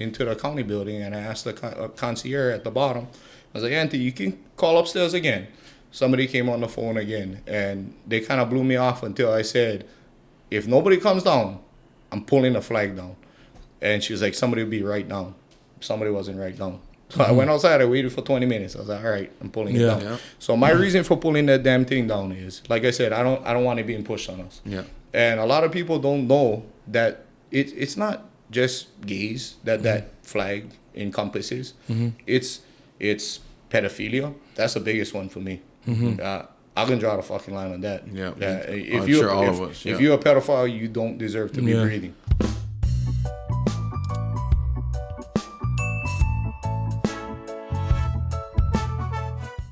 into the county building, and I asked the concierge at the bottom. I was like, Auntie, you can call upstairs again. Somebody came on the phone again, and they kind of blew me off until I said, if nobody comes down, I'm pulling the flag down. And she was like, somebody will be right down. Somebody wasn't right down. So I went outside, I waited for 20 minutes. I was like, all right, I'm pulling it down. Yeah. So my reason for pulling that damn thing down is, like I said, I don't want it being pushed on us. Yeah. And a lot of people don't know that it's not just gays that flag encompasses. It's pedophilia. That's the biggest one for me. I can draw the fucking line on that. Yeah. If you're a pedophile, you don't deserve to be breathing.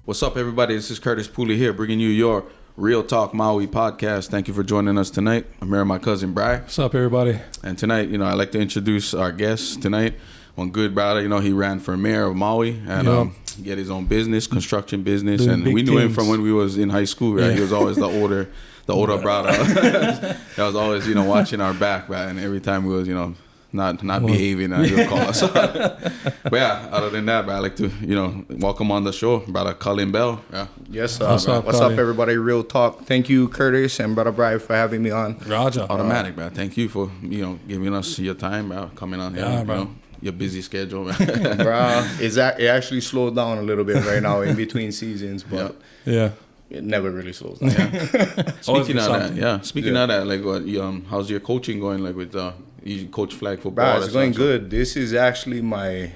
What's up, everybody? This is Curtis Pooley here, bringing you your Real Talk Maui podcast. Thank you for joining us tonight. I'm here with my cousin, Bry. What's up, everybody? And tonight, I'd like to introduce our guest tonight. One good brother, he ran for mayor of Maui and he had his own business, construction business. Doing and we knew him from when we was in high school, right? Yeah. He was always the older brother. That was always, watching our back, right? And every time we was, not behaving, he would call us. But yeah, other than that, I'd like to, welcome on the show, brother Cullan Bell. Yeah. Yes, what's up, everybody? Real Talk. Thank you, Curtis and brother Brian, for having me on. Roger. Automatic, bro. Thank you for, giving us your time, bro, coming on here, bro. Your busy schedule, man. Bro, it actually slowed down a little bit right now in between seasons, but it never really slows down. Speaking of that, like, what, how's your coaching going? Like with you coach flag football? Bro, it's going good. This is actually my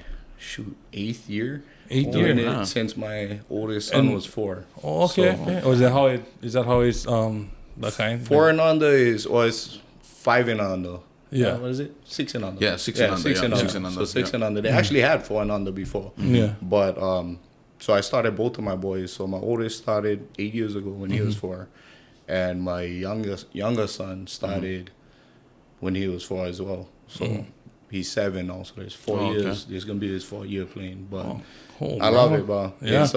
8th year. 8th year since my oldest son was 4. Oh, okay. So, Or is that how it's that kind? 4 and under it's 5 and under. Yeah. What is it? 6 and under. Yeah, 6 and under. 6 and under. So 6 and under. They actually had 4 and under before. Yeah. But so I started both of my boys. So my oldest started 8 years ago when he was 4, and my younger son started when he was 4 as well. So he's 7 now. So there's 4 years. There's gonna be this 4-year playing. But I love it, bro. Yeah.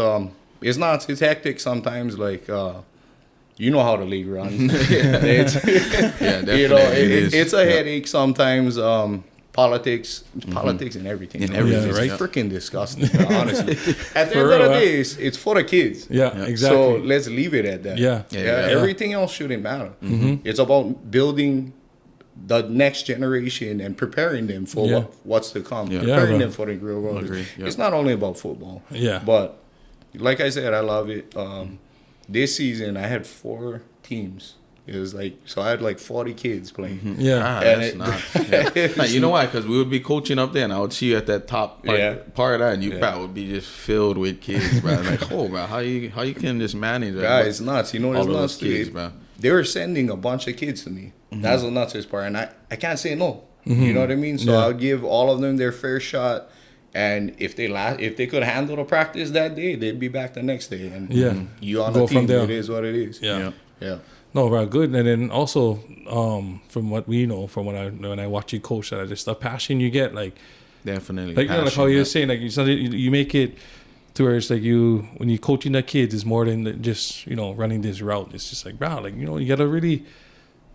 It's not. It's hectic sometimes. Like. You know how the league runs. It's a headache sometimes. Politics and everything. It's freaking disgusting, honestly. At the end of the day, it's for the kids. Yeah, exactly. So let's leave it at that. Yeah. Everything else shouldn't matter. It's about building the next generation and preparing them for what's to come. Preparing them for the real world. It's not only about football. Yeah. But like I said, I love it. This season, I had 4 teams. It was like, so I had like 40 kids playing. Yeah. That's nice. You know why? Because we would be coaching up there, and I would see you at that top part of that, and you would be just filled with kids, bro. Like, bro, how you can just manage that? Guys, it's nuts. You know what? It's nuts, kids, bro. They were sending a bunch of kids to me. That's the nutsest part, and I can't say no. You know what I mean? So I'll give all of them their fair shot. And if they could handle the practice that day, they'd be back the next day. And you on the team, it is what it is. Yeah. No, very good. And then also, from what we know, from when I watch you coach, just the passion you get, like definitely, like like how you're saying, like you make it to where it's like when you're coaching the kids, it's more than just running this route. It's just like, bro, like you gotta really.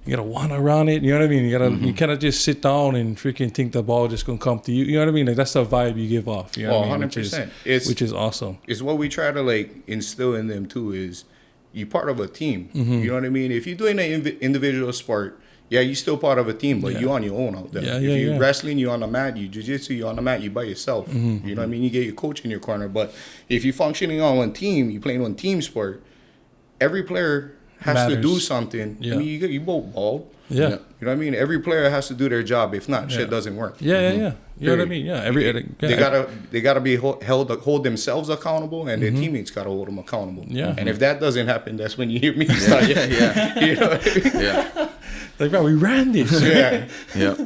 You gotta want to run it, you know what I mean? You cannot just sit down and freaking think the ball just gonna come to you. You know what I mean? Like that's the vibe you give off. You know what I mean? 100%. Which is awesome. It's what we try to like instill in them too. Is you're part of a team. You know what I mean? If you're doing an individual sport, you're still part of a team, but you're on your own out there. If you're wrestling, you're on the mat. You jiu-jitsu, you're on the mat. You by yourself. You know what I mean? You get your coach in your corner. But if you're functioning on one team, you're playing one team sport. Every player has to do something. Yeah. I mean, you both bald. Yeah. You know what I mean? Every player has to do their job. If not, shit doesn't work. Yeah. You know what I mean? Yeah. They gotta be hold themselves accountable, and their teammates gotta hold them accountable. Yeah. And if that doesn't happen, that's when you hear me start. You know what I mean? Yeah. Like, bro, we ran this.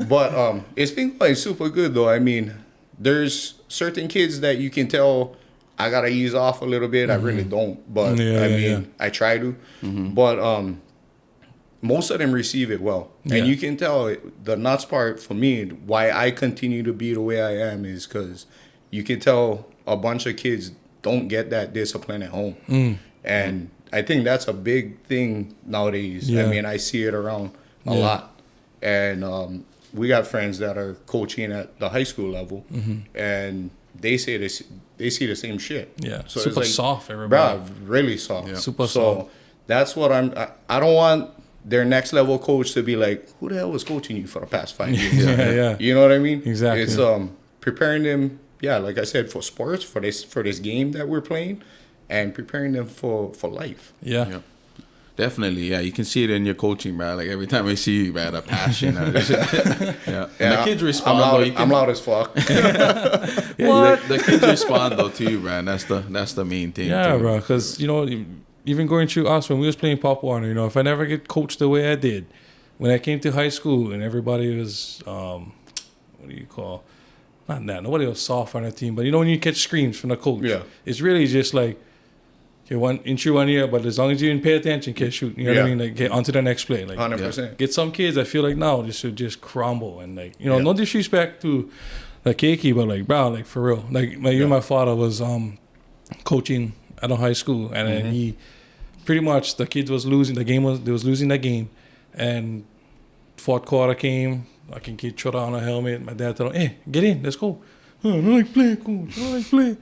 But it's been going super good though. I mean, there's certain kids that you can tell. I gotta ease off a little bit. I really don't, but I try to. But most of them receive it well, and you can tell the nuts part for me. Why I continue to be the way I am is because you can tell a bunch of kids don't get that discipline at home, and I think that's a big thing nowadays. I mean, I see it around a lot, and we got friends that are coaching at the high school level, and they say this. They see the same shit. Yeah, so super it's like, soft, everybody. Bro, really soft. Yeah. Super so soft. that's what I don't want their next level coach to be like, who the hell was coaching you for the past 5 years? Yeah. You know what I mean? Exactly. It's preparing them. Yeah, like I said, for sports, for this game that we're playing, and preparing them for life. Yeah. Definitely, yeah. You can see it in your coaching, man. Like every time I see you, man, the passion. And the kids respond. I'm loud as fuck. The kids respond though to you, man. That's the main thing. Yeah, too. bro. Because even going through us when we was playing Pop Warner, if I never get coached the way I did, when I came to high school and everybody was what do you call? Not that nobody was soft on the team, but when you catch screams from the coach, it's really just like. Okay, 1 year, but as long as you didn't pay attention, can't shoot. You know what I mean? Like, get onto the next play. Like, 100%. Get some kids. I feel like now this should just crumble and no disrespect to like Keiki, but like, bro, like for real. Like my father was coaching at a high school, and then he pretty much the kids was losing. They was losing the game, and fourth quarter came. I can kid throw on a helmet. My dad told him, "Hey, get in, let's go." I don't like playing, coach. I don't like playing.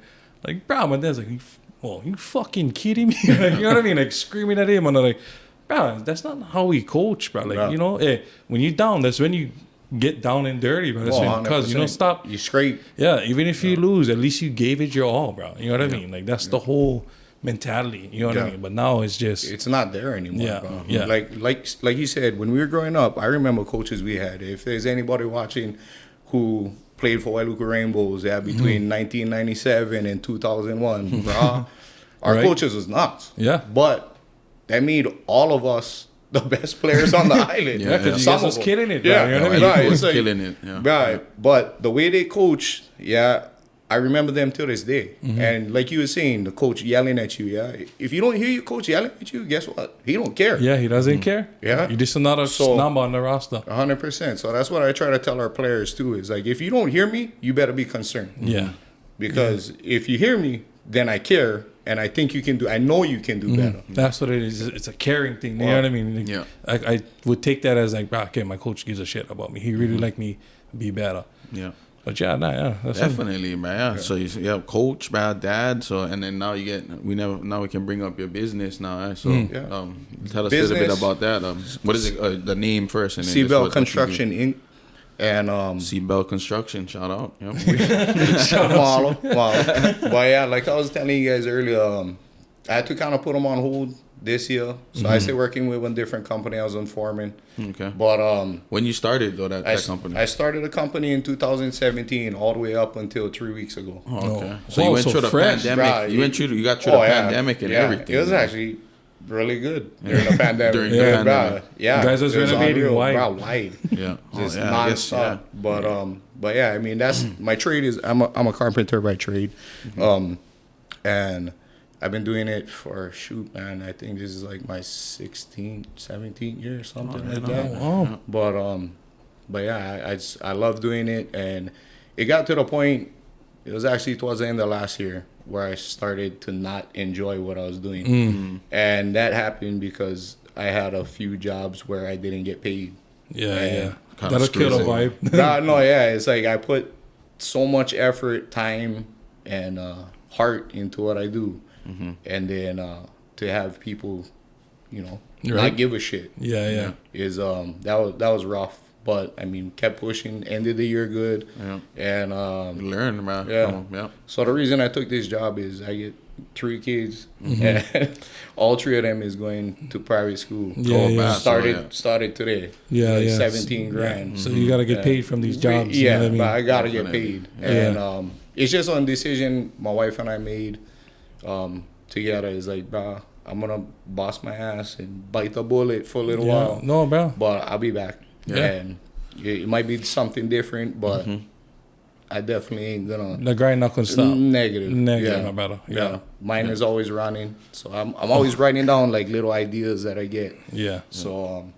Like, bro, my dad's like. Oh, you fucking kidding me? Like, you know what I mean? Like screaming at him, and I'm like, bro, that's not how we coach, bro. Like, when you're down, that's when you get down and dirty, bro. That's because you don't stop. You scrape. Yeah, even if you lose, at least you gave it your all, bro. You know what I mean? Like that's the whole mentality. You know what I mean? But now it's not there anymore. Bro. Yeah. Like you said, when we were growing up, I remember coaches we had. If there's anybody watching who played for Wailuku Rainbows between 1997 and 2001, bro. Our coaches was nuts. Yeah. But that made all of us the best players on the island. Yeah, because you guys was killing it. Yeah, you know what I mean? Was killing it. Yeah. Right. But the way they coach, I remember them till this day. And like you were saying, the coach yelling at you, if you don't hear your coach yelling at you, guess what? He don't care. Yeah, he doesn't care. Yeah. You're just another number on the roster. 100%. So that's what I try to tell our players too, is like, if you don't hear me, you better be concerned. Yeah. Because if you hear me, then I care, and I think I know you can do better. That's what it is. It's a caring thing. You know what I mean? Like, I would take that as like, okay, my coach gives a shit about me. He really like me be better. Yeah. But that's definitely, man. Yeah. So you have coach, man, dad. So and then now now we can bring up your business now. Eh? So tell us a little bit about that. What is it? The name first, and then Bell Construction Inc. And Bell Construction, shout out. Yep. Mahalo. But like I was telling you guys earlier, I had to kind of put them on hold this year. So I started working with one different company. I was on foreman. Okay. But when you started though that company? I started a company in 2017, all the way up until 3 weeks ago. Oh, okay. So you went through the pandemic. Right. You got through the pandemic and everything. It was actually really good during the pandemic. During the pandemic. You guys was renovating wide. Yeah. Just nonstop. But I mean, that's my trade is I'm a carpenter by trade. And I've been doing it for I think this is like my 16th, 17th year or something like that. Oh. But I love doing it, and it got to the point. It was actually towards the end of last year where I started to not enjoy what I was doing, and that happened because I had a few jobs where I didn't get paid. Yeah. That'll kill the vibe. It's like I put so much effort, time, and heart into what I do. And then to have people, not give a shit. Is that was rough. But I mean, kept pushing. Ended the year good. And learn, man. So the reason I took this job is I get 3 kids, and all 3 of them is going to private school. Started today. 17 grand. So you gotta get paid from these jobs. Yeah, but I gotta get paid. And it's just one decision my wife and I made. Together is like, bro, I'm gonna boss my ass and bite the bullet for a little while. No, bro. But I'll be back. And it might be something different, but I definitely ain't gonna. The grind not gonna stop. Negative, no better. Mine is always running, so I'm always writing down like little ideas that I get. So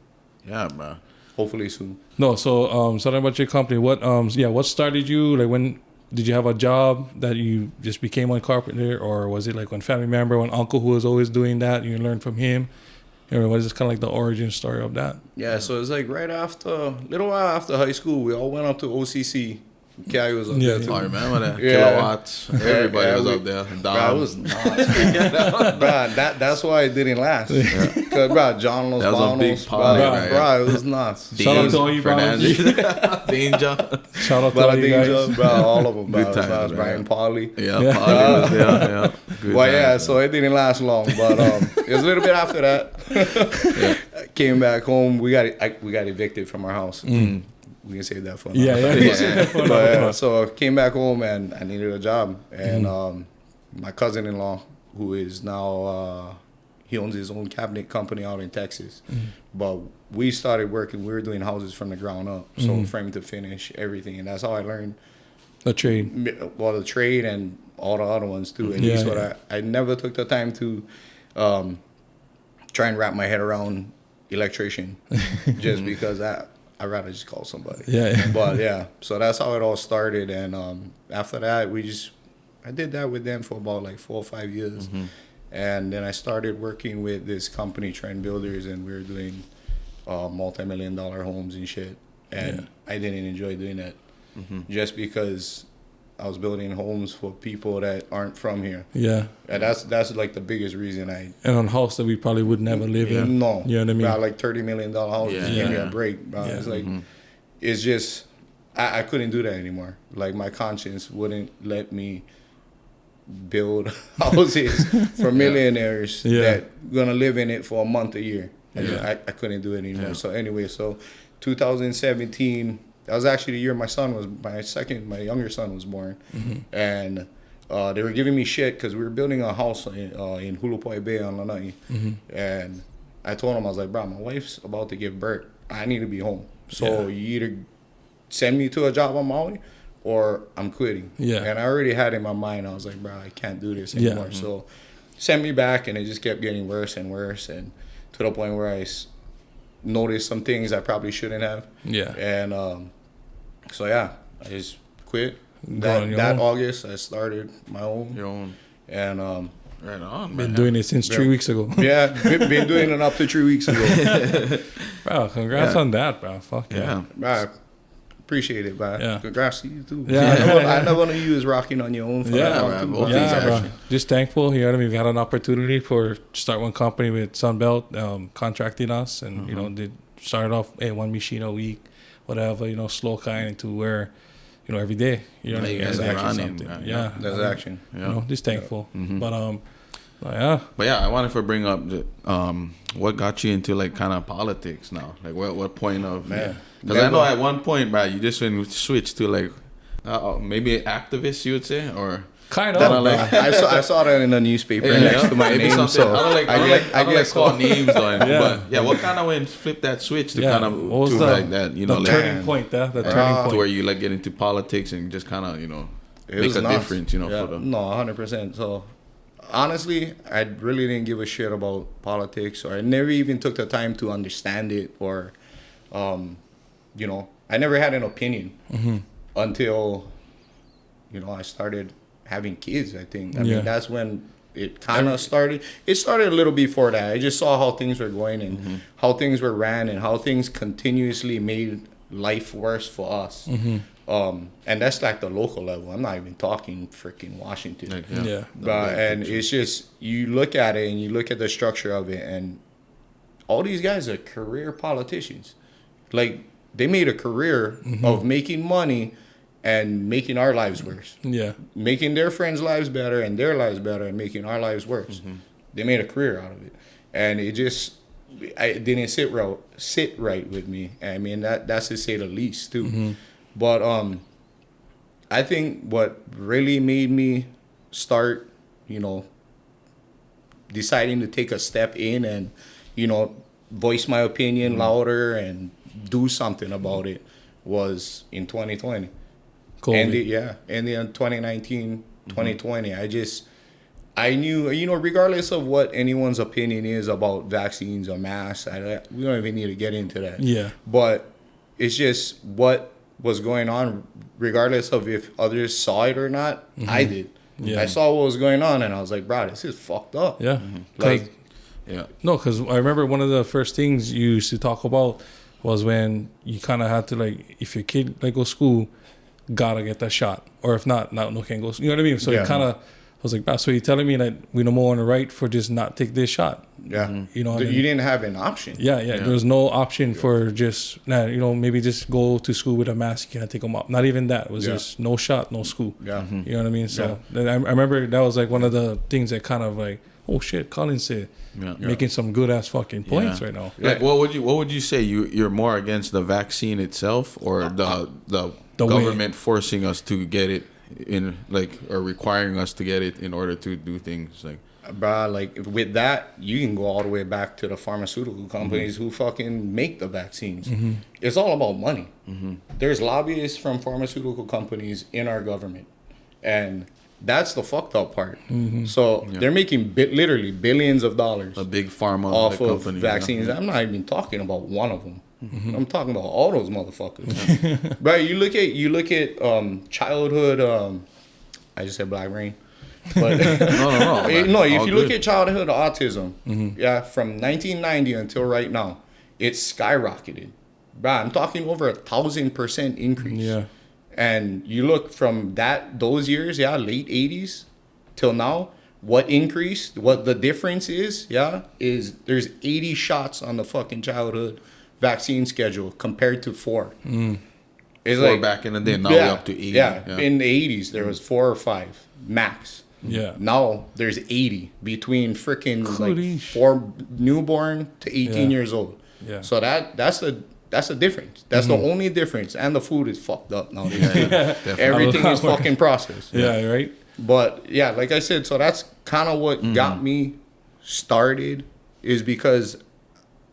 man. Hopefully soon. No, so something about your company. What started you? Like, when did you have a job that you just became one carpenter, or was it like one family member, one uncle who was always doing that, and you learned from him? What is kind of like the origin story of that? Yeah, so it's like little while after high school, we all went up to OCC. Kali was up there too. I remember that. Yeah. Kilowatts. Everybody was up there. Bro, it was nuts. Bro, that's why it didn't last. Because, bro, John Los That was a big Banos, party, bro, right? it was nuts. Shout out to all you Fernandez. Danger. Shout out to all you guys. Bro, all of them, bro. Good times, It was man. Brian Pauly. Yeah, Polly was there. Yeah. Good Well, yeah, times, so it didn't last long, but it was a little bit after that. Came back home. We got evicted from our house. We can save that for another. Yeah. But, so I came back home and I needed a job. And my cousin-in-law, who is now, he owns his own cabinet company out in Texas. But we started working. We were doing houses from the ground up. So frame to finish, everything. And that's how I learned. The trade. Well, the trade and all the other ones too. And that's what I never took the time to try and wrap my head around electrician just because I'd rather just call somebody. Yeah. But yeah, so that's how it all started. And after that, I did that with them for about like 4 or 5 years. And then I started working with this company, Trend Builders, and we were doing multi-million-dollar homes and shit. And I didn't enjoy doing that just because I was building homes for people that aren't from here. Yeah. And that's like the biggest reason And on a house that we probably would never live in. No. You know what I mean? About like $30 million house. Yeah. Just give me a break, bro. It's like, it's just, I couldn't do that anymore. Like my conscience wouldn't let me build houses for millionaires that gonna live in it for a month, a year. I couldn't do it anymore. So anyway, 2017, that was actually the year my younger son was born. And they were giving me shit because we were building a house in Hulupai Bay on Lanai. And I told him, I was like, bro, my wife's about to give birth. I need to be home. So you either send me to a job on Maui or I'm quitting. And I already had in my mind, I was like, bro, I can't do this anymore. So sent me back, and it just kept getting worse and worse, and to the point where I noticed some things I probably shouldn't have. And so I just quit. That August, I started my own. Your own. And right on. Been doing it since 3 weeks ago. Yeah, been doing it up to 3 weeks ago. Bro, congrats on that, bro. Fuck yeah. I appreciate it, bro. Congrats to you too. Yeah. I know one of you is rocking on your own. For that bro. Bro. Just thankful. You know what I mean? We had an opportunity for start one company with Sunbelt contracting us, and you know, they started off one machine a week, whatever. You know, slow kind into where, you know, every day. You know, there's action. There's action. You know, just thankful. But But yeah, I wanted to bring up what got you into like kind of politics now. Like what point of because I know at one point, bro, you just switched to like maybe activist, you would say, or kind of. Like, I saw that in the newspaper next to my name. So I don't like call names though. But yeah, what kind of went flip that switch to kind of to like that, you know, the like turning point, the turning point to where you like get into politics and just kind of, you know, make a difference, you know, for the 100%. So honestly, I really didn't give a shit about politics, or I never even took the time to understand it, or you know, I never had an opinion until, you know, I started having kids. I think I mean that's when it kind of started. It started a little before that. I just saw how things were going and how things were ran and how things continuously made life worse for us. And that's like the local level. I'm not even talking freaking Washington. And it's just, you look at it and you look at the structure of it, and all these guys are career politicians. Like, they made a career of making money and making our lives worse. Making their friends' lives better and their lives better and making our lives worse. They made a career out of it. And it didn't sit right with me. I mean, that's to say the least, too. But I think what really made me start, you know, deciding to take a step in and, you know, voice my opinion louder and do something about it was in 2020. And in 2019, 2020, I knew, you know, regardless of what anyone's opinion is about vaccines or masks, we don't even need to get into that. But it's just what was going on, regardless of if others saw it or not. I did. I saw what was going on, and I was like, bro, this is fucked up. Like, Yeah. No, because I remember one of the first things you used to talk about was when you kind of had to, like, if your kid, like, go to school, gotta get that shot. Or if not, no can't go. You know what I mean? So it kind of, I was like, so you're telling me that we no more on the right for just not take this shot? Yeah. You know, you didn't have an option. Yeah. There was no option for just, you know, maybe just go to school with a mask. You can't take them off. Not even that. It was just no shot, no school. Yeah. You know what I mean? So I remember that was like one of the things that kind of like, oh shit, Cullan said, making some good ass fucking points right now. Like, what would you say? You're more against the vaccine itself, or the government forcing us to get it in, like, or requiring us to get it in order to do things like. Bruh, like with that, you can go all the way back to the pharmaceutical companies who fucking make the vaccines. It's all about money. There's lobbyists from pharmaceutical companies in our government, and that's the fucked up part. So they're making literally billions of dollars, A big pharma off of company, vaccines. I'm not even talking about one of them. I'm talking about all those motherfuckers. But you look at childhood. I just said black brain. But no. If you look at childhood autism, from 1990 until right now, it's skyrocketed. Bruh, I'm talking over 1,000% increase. Yeah. And you look from those years, late 80s till now, what increased, what the difference is there's 80 shots on the fucking childhood vaccine schedule compared to 4. It's 4 back in the day, now we're up to 80. Yeah, in the 80s, there was 4 or 5 max. Yeah. Now there's 80 between freaking like 4 newborn to 18 years old. Yeah. So that's the difference. That's the only difference. And the food is fucked up nowadays. Everything is fucking processed. Yeah, right? But yeah, like I said, so that's kind of what got me started, is because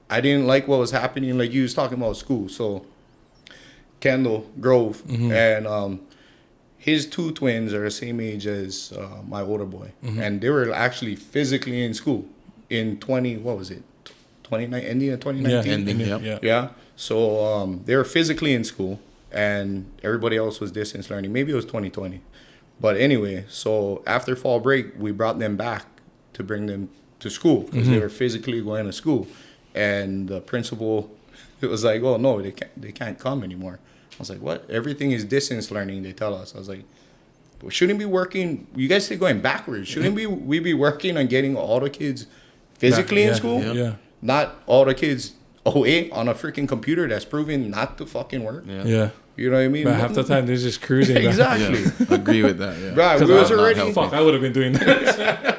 I didn't like what was happening. Like you was talking about school. So Kendall Grove and his 2 twins are the same age as my older boy. And they were actually physically in school in 2019? Ending of 2019? Yeah. So they were physically in school, and everybody else was distance learning. Maybe it was 2020. But anyway, so after fall break, we brought them back to bring them to school because they were physically going to school. And the principal, it was like, oh, no, they can't come anymore. I was like, what? Everything is distance learning, they tell us. I was like, we shouldn't be working. You guys are going backwards. Shouldn't we be working on getting all the kids physically in school? Yeah. Not all the kids on a freaking computer that's proven not to fucking work. Yeah. You know what I mean? But half the time they're just cruising. Exactly. Yeah, agree with that. Yeah. Right. We was already. Fuck, I would have been doing that.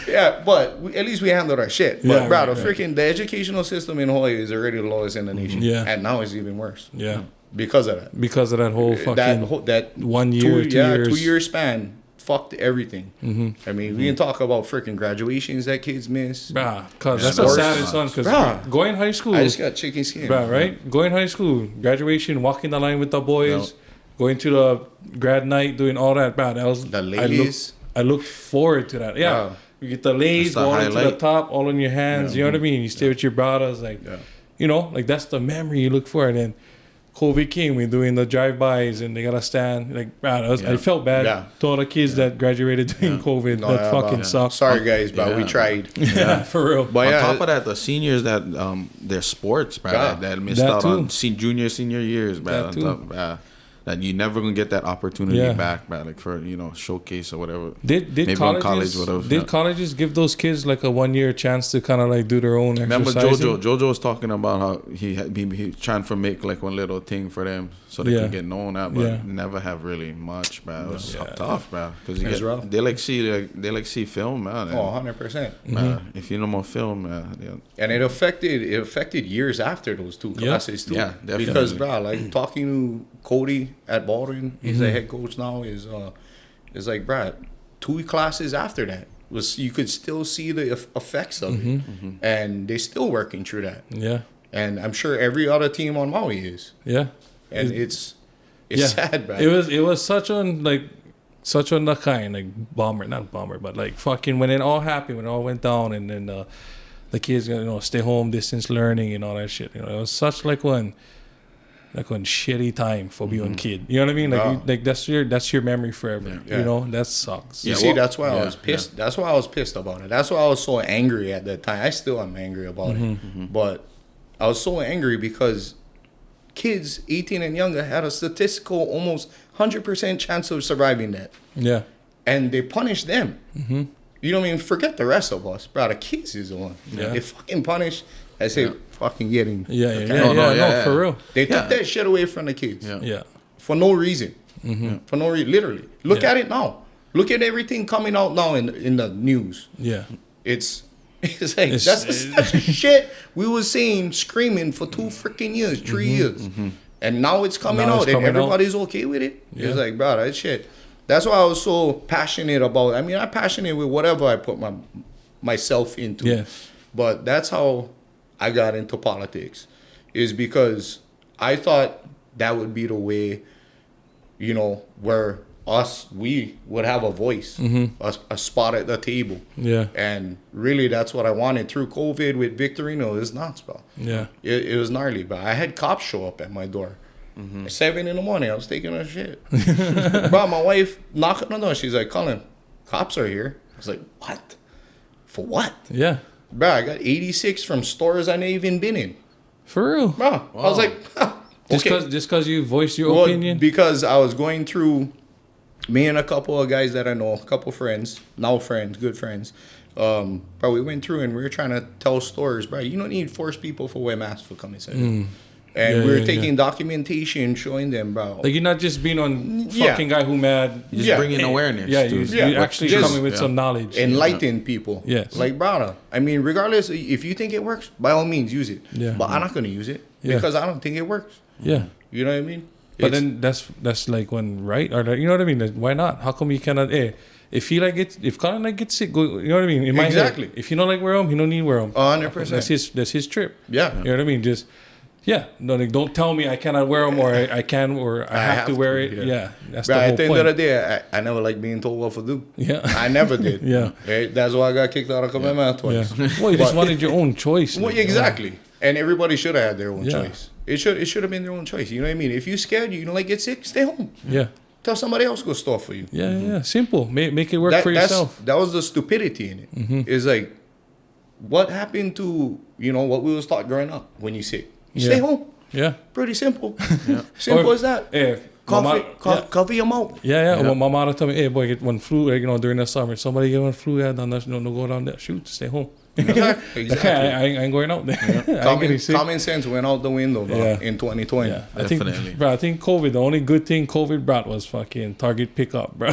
Yeah, but at least we handled our shit. But Yeah, the educational system in Hawaii is already the lowest in the nation. Yeah. And now it's even worse. Yeah. Because of that. Because of that whole fucking that 1 year, 2 years. 2 year span fucked everything. I mean, we can talk about freaking graduations that kids miss. Cause that's the saddest one. Cause going high school, I just got chicken skin. Right? Going high school, graduation, walking the line with the boys, going to the grad night, doing all that. That was the ladies. I looked forward to that. Yeah. You get the ladies going to the top, all in your hands. You know what I mean? You stay with your brothers, like, you know, like that's the memory you look for. And then COVID came, we're doing the drive-bys, and they gotta stand. Like, I felt bad to all the kids that graduated during COVID. That fucking sucks. Sorry, guys, but we tried. For real. But on top of that, the seniors that their sports, bro, that missed out on junior, senior years, bro. That you never gonna get that opportunity back, bro. Like for showcase or whatever. Did maybe colleges, whatever. Did colleges give those kids like a 1 year chance to kind of like do their own exercising? Remember JoJo was talking about how he trying to make like one little thing for them so they can get known at, but never have really much, bro. It was tough, bro. Because they like see film, man. And, 100%. If you know more film, man. And it affected years after those 2 classes too. Yeah, definitely. Because bro, like talking to Cody at Baldwin, he's the head coach now. Is like, bro, 2 classes after that you could still see the effects of it, and they're still working through that. Yeah, and I'm sure every other team on Maui is. Yeah, and it's sad, bro. It was such on the kind like not bomber, but like fucking when it all happened, when it all went down, and then the kids stay home, distance learning, and all that shit. It was such like one. like one shitty time for being kid. You know what I mean? Like that's your memory forever. Yeah. You know, that sucks. You see, that's why I was pissed. That's why I was pissed about it. That's why I was so angry at that time. I still am angry about it. But I was so angry because kids 18 and younger had a statistical almost 100% chance of surviving that. Yeah. And they punished them. You know what I mean? Forget the rest of us, bro. The kids is the one. Yeah. They fucking punish. I say, fucking get him. No, for real. They took that shit away from the kids. Yeah. For no reason. For no reason. Literally. Look at it now. Look at everything coming out now in the news. Yeah. It's like that's the shit we was saying, screaming for 2 freaking years, 3 years, and now it's coming out, and everybody's okay with it. It's like, bro, that shit. That's why I was so passionate about. I mean, I'm passionate with whatever I put myself into. Yeah. But that's how I got into politics, is because I thought that would be the way, you know, where we would have a voice, a spot at the table. Yeah. And really, that's what I wanted through COVID with Victorino. It's nuts, bro. Yeah. It was gnarly, but I had cops show up at my door. At 7 a.m, I was taking a shit. Bro, my wife knocked on the door. She's like, Cullan, cops are here. I was like, what? For what? Yeah. Bro, I got 86 from stores I never even been in. For real. Bro, I was like, okay. Just because you voiced your opinion? Because I was going through, me and a couple of guys that I know, a couple friends, now friends, good friends. Bro, we went through and we were trying to tell stores, bro, you don't need to force people for wear masks for coming inside. And we were taking documentation, showing them, bro. Like, you're not just being on fucking guy who mad. Just bringing awareness. Yeah, you're actually coming with some knowledge. Enlighten people. Yes. Like, brother, I mean, regardless, if you think it works, by all means, use it. Yeah. But I'm not going to use it because I don't think it works. Yeah. You know what I mean? But then that's like when, right? Or you know what I mean? Like, why not? How come you cannot, if Cullan like gets sick, go, you know what I mean? In my Exactly. head, if you don't like wear them, he don't need to wear them. 100%. That's his trip. Yeah. You know what I mean? Just, no, like, don't tell me I cannot wear them or I can or I have to wear it. Yeah. That's the whole point. At the end of the day, I never liked being told what to do. Yeah. I never did. Yeah. Right? That's why I got kicked out of Command twice. Yeah. Well, you just wanted your own choice. Well, exactly. And everybody should have had their own choice. It should have been their own choice. You know what I mean? If you're scared, you don't like get sick, stay home. Yeah. Tell somebody else to go store for you. Yeah. Simple. Make it work for yourself. That was the stupidity in it. It's like, what happened to, you know, what we was taught growing up? When you sick, you stay home. Yeah. Pretty simple. Simple as that. Cover your mouth. Yeah. Well, my mother told me, hey, boy, get one flu, like, you know, during the summer. Somebody get one flu, done that, no go down there. Shoot, stay home. Exactly. I ain't going out there. Common sense went out the window, bro, in 2020. Yeah. I think COVID, the only good thing COVID brought was fucking Target pickup, bro.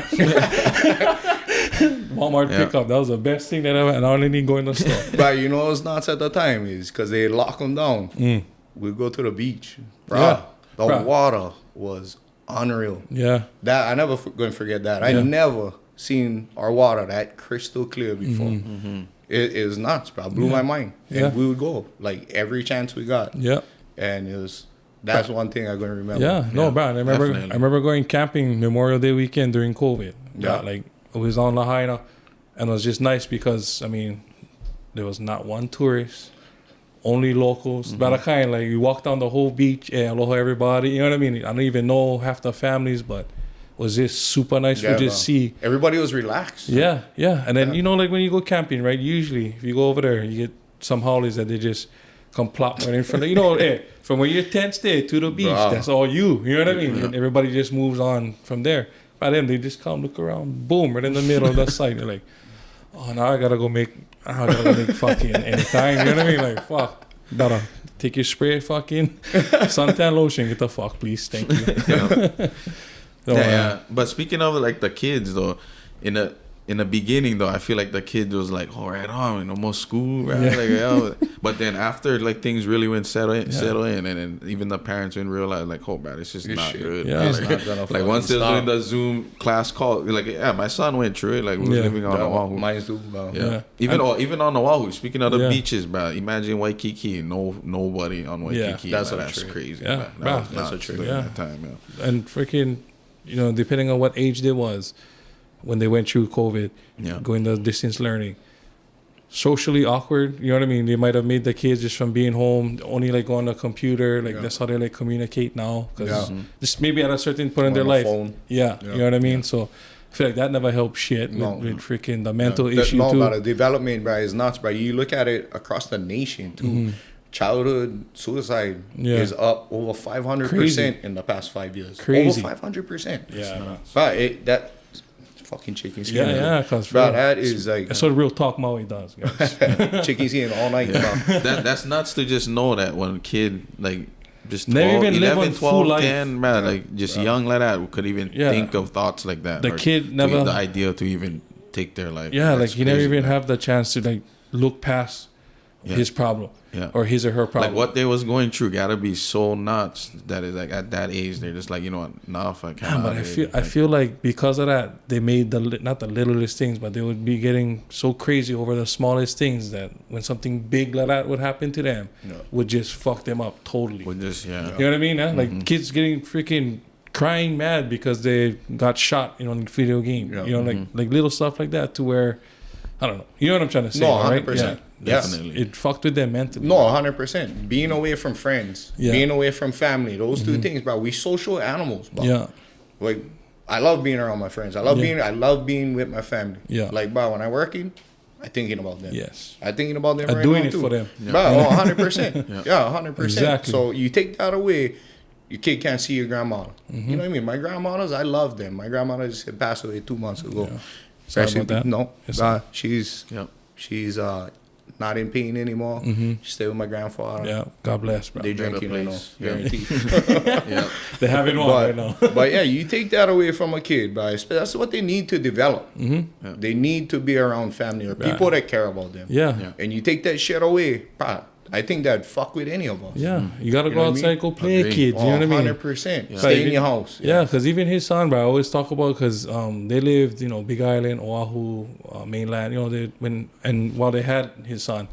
Walmart pickup. That was the best thing that ever, and I only need going to the store. But you know what's nuts at the time is because they lock them down. We go to the beach, bro. Water was unreal. Yeah. That I never going to forget that. I never seen our water that crystal clear before. It was nuts, bro. Blew my mind. And we would go like every chance we got. Yeah. And that's one thing I'm gonna remember. Yeah, no, bro. I remember going camping Memorial Day weekend during COVID. Yeah. Like, it was on Lahaina, and it was just nice because, I mean, there was not one tourist, only locals. But I kind of like, you walk down the whole beach, aloha everybody. You know what I mean? I don't even know half the families, but was just super nice to just see. Everybody was relaxed. Yeah. And then, you know, like when you go camping, right? Usually, if you go over there, you get some holidays that they just come plop right in front of you. Know, from where your tent stay to the beach, that's all you. You know what I mean? And everybody just moves on from there. By then, they just come look around, boom, right in the middle of the site. They're like, oh, now I gotta go make fucking anytime. You know what I mean? Like, fuck. Gotta take your spray, fucking suntan lotion. Get the fuck, please. Thank you. But speaking of like the kids though, in the beginning though, I feel like the kids was like, all right, no more school, right? Like, but then after like things really went settle in, and then even the parents didn't realize like, oh man, it's just not good. Yeah, it's not gonna like once they're doing the Zoom class call, like my son went through it. Like we were living on Oahu. Mine too, bro. Yeah. Even on Oahu. Speaking of the beaches, bro. Imagine Waikiki, nobody on Waikiki. That's crazy. Yeah, man. that's a trip. That time, And freaking, you know, depending on what age they was when they went through COVID, going to distance learning, socially awkward. You know what I mean? They might have made the kids just from being home, only like on the computer. Like that's how they like communicate now. Because just maybe at a certain point in their life. Phone. Yeah, you know what I mean? So I feel like that never helped shit with freaking the mental issue too. No, but the development, bro, is nuts, bro. You look at it across the nation too. Childhood suicide is up over 500% in the past 5 years. Crazy. Over 500%. Yeah. But that fucking chicken skin. Yeah, cause bro, that is like that's what real talk Maui does, guys. chicken skin all night. That's nuts to just know that when a kid like just never 12, even 11, live on 12, full 10, man, like just young like that could even think of thoughts like that. The kid never the idea to even take their life. Yeah, That's like you never crazy, even man. have the chance to like look past his problem or his or her problem. Like what they was going through gotta be so nuts that is like at that age they're just like, you know what, nah, if I can't. But I feel like because of that they made not the littlest things, but they would be getting so crazy over the smallest things that when something big like that would happen to them, would just fuck them up totally. Would just you know what I mean? Huh? Like kids getting freaking crying mad because they got shot, in a video game. You know, like little stuff like that to where I don't know. You know what I'm trying to say, right? 100%. Definitely. It fucked with them mentally. No, 100%. Being away from friends, being away from family, those two things, bro. We social animals, bro. Yeah. Like, I love being around my friends. I love being with my family. Yeah. Like, bro, when I'm working, I'm thinking about them. Yes. I'm thinking about them I'm right doing now, it too. for them. Bro, 100%. Yeah, 100%. Exactly. So you take that away, your kid can't see your grandmother. You know what I mean? My grandmothers, I love them. My grandmother just had passed away 2 months ago. Yeah. Sorry about that. No, Yes, she's not in pain anymore. She stayed with my grandfather. Yeah. God bless, bro. They drinking, you know, place. guaranteed. They're having one right now. But yeah, you take that away from a kid, bro. That's what they need to develop. They need to be around family or people that care about them. Yeah. And you take that shit away, bro, I think that'd fuck with any of us. Yeah. You got to go know what I outside, mean? go play Agree. kids. You know what I mean? 100%. Stay in your house. Yeah, because even his son, bro, I always talk about because they lived, Big Island, Oahu, mainland, while they had his son.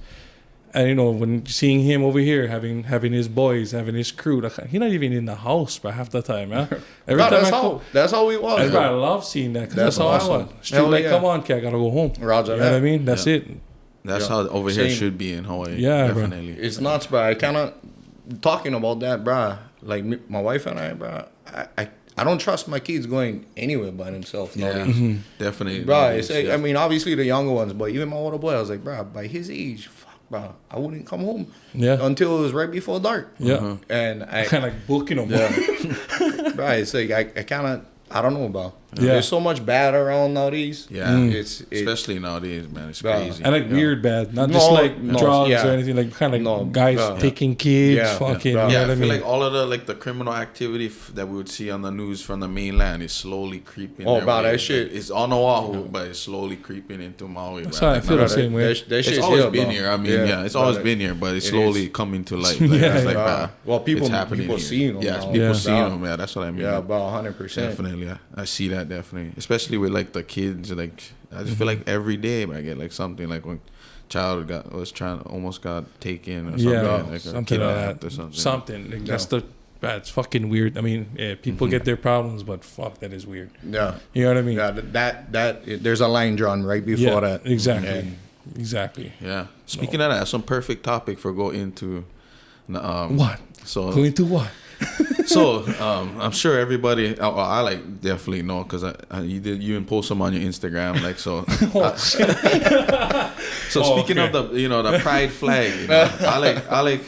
And, when seeing him over here, having his boys, having his crew, he's not even in the house, bro, half the time, man. That's how we was. I love seeing that because that's how awesome. I was. Street come on, kid, I got to go home. Roger You know what I mean? That's it. That's how over here should be in Hawaii. Yeah, definitely. It's nuts, bro. I cannot talking about that, bro. Like my wife and I, bro. I don't trust my kids going anywhere by themselves. Yeah, definitely. Bro, it's like, I mean, obviously the younger ones, but even my older boy, I was like, bro, by his age, fuck, bro, I wouldn't come home until it was right before dark. Yeah, and I kind of like booking them. Yeah, bro, it's like I kind of. I don't know about. Yeah. There's so much bad around nowadays. Yeah, especially nowadays, man. It's crazy. And like weird bad, not just like drugs or anything. Like kind of like guys taking kids, fucking. You know what I feel like all of the criminal activity that we would see on the news from the mainland is slowly creeping. Oh, bro, that shit. It's on Oahu, but it's slowly creeping into Maui. That's how I feel the same way. It's always been here. I mean, it's always been here, but it's slowly coming to light. It's like, well, people seeing them. Yeah, people seeing them. Yeah, that's what I mean. Yeah, about 100%. Definitely. Yeah, I see that definitely, especially with like the kids. Like I just feel like every day I get like something like when child almost got taken or something, like something like that or something. Like that's it's fucking weird. I mean, people get their problems, but fuck, that is weird. Yeah, you know what I mean. Yeah, that there's a line drawn right before that. Exactly. Yeah. Speaking of that, some perfect topic for go into. What? So go into what? So I'm sure everybody, I like definitely know because you even post some on your Instagram, like so. Speaking of the pride flag, I like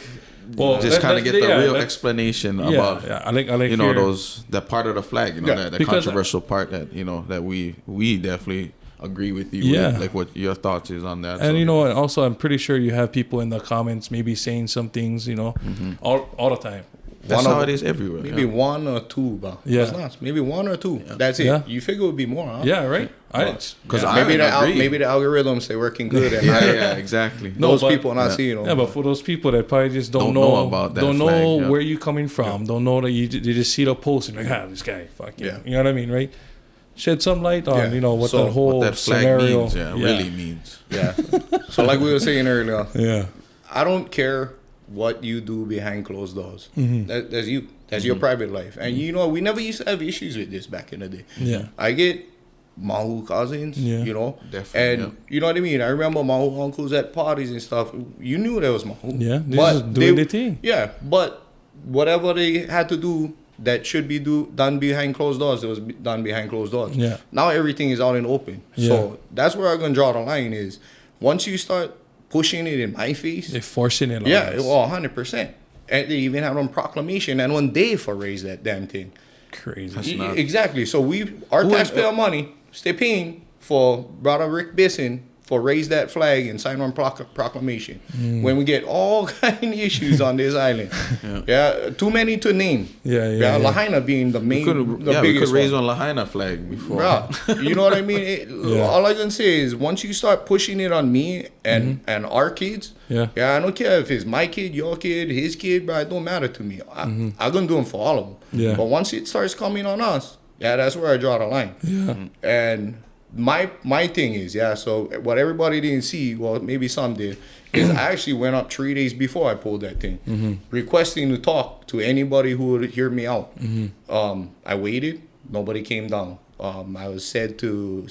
just kind of get the real explanation about I like those that part of the flag, that controversial part that that we definitely agree with you with, like what your thoughts is on that. And also I'm pretty sure you have people in the comments maybe saying some things all the time. That's how it is everywhere. Maybe one or two, bro. Yeah. That's not. Maybe one or two. That's it. Yeah. You figure it would be more, huh? Yeah, right. Because maybe the algorithms they're working good. And exactly. Those people are not seeing them. Yeah, but for those people that probably just don't know about that, don't know flag, where you coming from, don't know that you just see the post and like, this guy, fuck you. You know what I mean, right? Shed some light on what that whole what that flag scenario means, really means. Yeah. So like we were saying earlier, I don't care what you do behind closed doors. That's you. That's your private life. And we never used to have issues with this back in the day. Yeah. I get Maui cousins, Yeah. you know, Definitely, and you know what I mean. I remember Maui uncles at parties and stuff. You knew there was Maui, Yeah, they just doing their thing. Yeah, but whatever they had to do that should be done behind closed doors, it was done behind closed doors. Yeah. Now everything is out in open. Yeah. So that's where I'm gonna draw the line. Is once you start pushing it in my face, They're forcing it on yeah, us. well, 100%. And they even had on proclamation and one day for raise that damn thing. Crazy. nuts. Exactly. So our Who- taxpayer money stay paying for brother Rick Bisson for raise that flag and sign on proclamation. When we get all kind of issues on this island, yeah, too many to name. Yeah. Lahaina being the main, we could biggest raise one. on Lahaina flag before. Bruh, you know what I mean? All I can say is once you start pushing it on me and our kids, Yeah. I don't care if it's my kid, your kid, his kid, bro. It don't matter to me. I'm gonna do them for all of them. Yeah. But once it starts coming on us, that's where I draw the line. Yeah. And my thing is, so what everybody didn't see, well, maybe some did, is I actually went up 3 days before I pulled that thing, requesting to talk to anybody who would hear me out. I waited. Nobody came down. I was said to,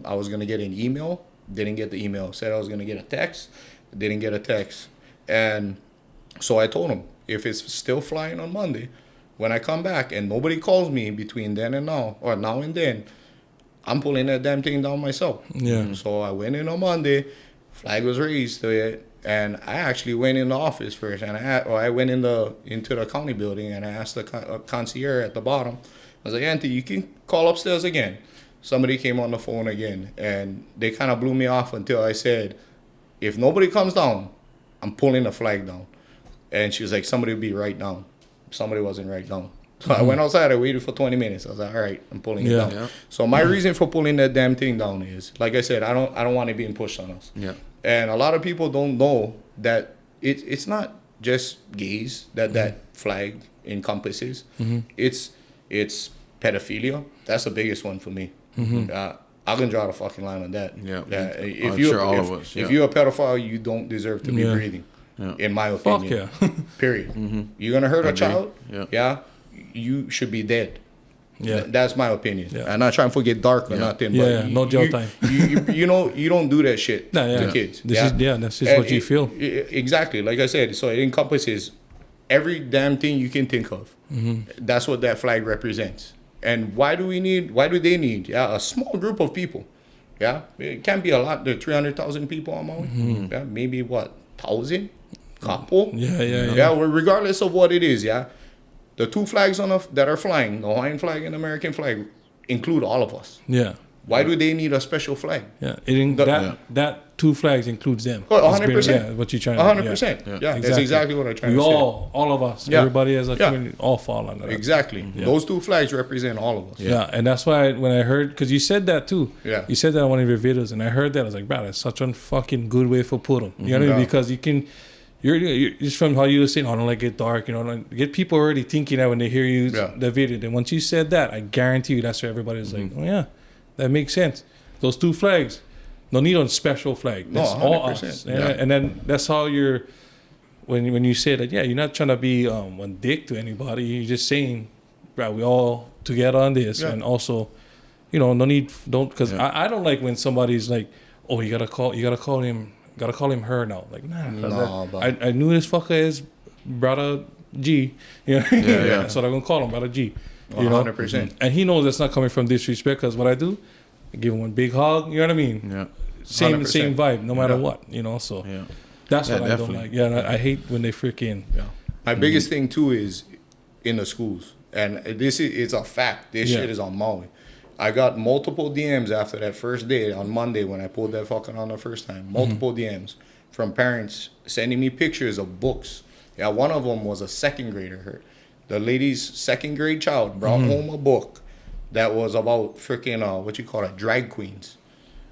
I was going to get an email. Didn't get the email. Said I was going to get a text. Didn't get a text. And so I told him, if it's still flying on Monday, when I come back and nobody calls me between then and now, or now and then, I'm pulling that damn thing down myself. Yeah. So I went in on Monday, flag was raised to it, and I actually went in the office first, and I went into the county building, and I asked the concierge at the bottom. I was like, Auntie, you can call upstairs again. Somebody came on the phone again, and they kind of blew me off until I said, if nobody comes down, I'm pulling the flag down. And she was like, somebody will be right down. Somebody wasn't right down. So I went outside, I waited for 20 minutes. I was like, all right, I'm pulling it down. Yeah. So my reason for pulling that damn thing down is, like I said, I don't want it being pushed on us. Yeah. And a lot of people don't know that it's not just gays that flag encompasses. It's pedophilia. That's the biggest one for me. I can draw the fucking line on that. Yeah. If I'm you're sure all of us, if you're a pedophile, you don't deserve to be Yeah. breathing. Yeah. In my Fuck opinion. yeah. Period. You're gonna hurt a Agree. child. Yeah. You should be dead. Yeah. That's my opinion. Yeah. I'm not trying to get dark or nothing. Yeah, but no jail time. you know, you don't do that shit Nah, yeah. to kids. That's just And what you feel. Exactly. Like I said, so it encompasses every damn thing you can think of. That's what that flag represents. And why do they need? A small group of people. Yeah. It can't be a lot. There are 300,000 people on Maui. Yeah. Maybe 1,000? Couple? Yeah. Well, regardless of what it is, the two flags that are flying, the Hawaiian flag and the American flag, include all of us. Yeah. Why do they need a special flag? Yeah. The- That two flags includes them. Oh, It's 100%. Yeah, what you're trying to 100%. Yeah. Yeah, that's exactly what I'm trying We to say. all of us, Yeah. everybody as a Yeah. community, all fall under that. Exactly. Yeah. Those two flags represent all of us. Yeah, and that's why when I heard, because you said that too. Yeah. You said that on one of your videos, and I heard that. I was like, bro, that's such a fucking good way for put them. You know what I mean? Yeah. Because you're just from how you were saying, I don't like it dark, like, get people already thinking that when they hear you, the video. Then once you said that, I guarantee you that's where everybody was like, oh yeah, that makes sense. Those two flags, no need on special flag. That's all us. 100%. Yeah. And then that's how when you say that, you're not trying to be one dick to anybody. You're just saying, bro, we all together on this. Yeah. And also, because I don't like when somebody's like, oh, you gotta call him her now. Like, nah. I knew this fucker is brother G. Yeah. So I'm gonna call him brother G. 100%. And he knows that's not coming from disrespect, because what I do, I give him one big hug. You know what I mean? Yeah. Same 100%. vibe, no matter Yeah. what. So Yeah. that's Yeah, what definitely. I don't like. Yeah, and I hate when they freaking. My biggest thing too is in the schools, and it's a fact. This Yeah. shit is on Maui. I got multiple DMs after that first day on Monday when I pulled that fucking on the first time. Multiple DMs from parents sending me pictures of books. Yeah, one of them was a second grader. The lady's second grade child brought home a book that was about freaking drag queens.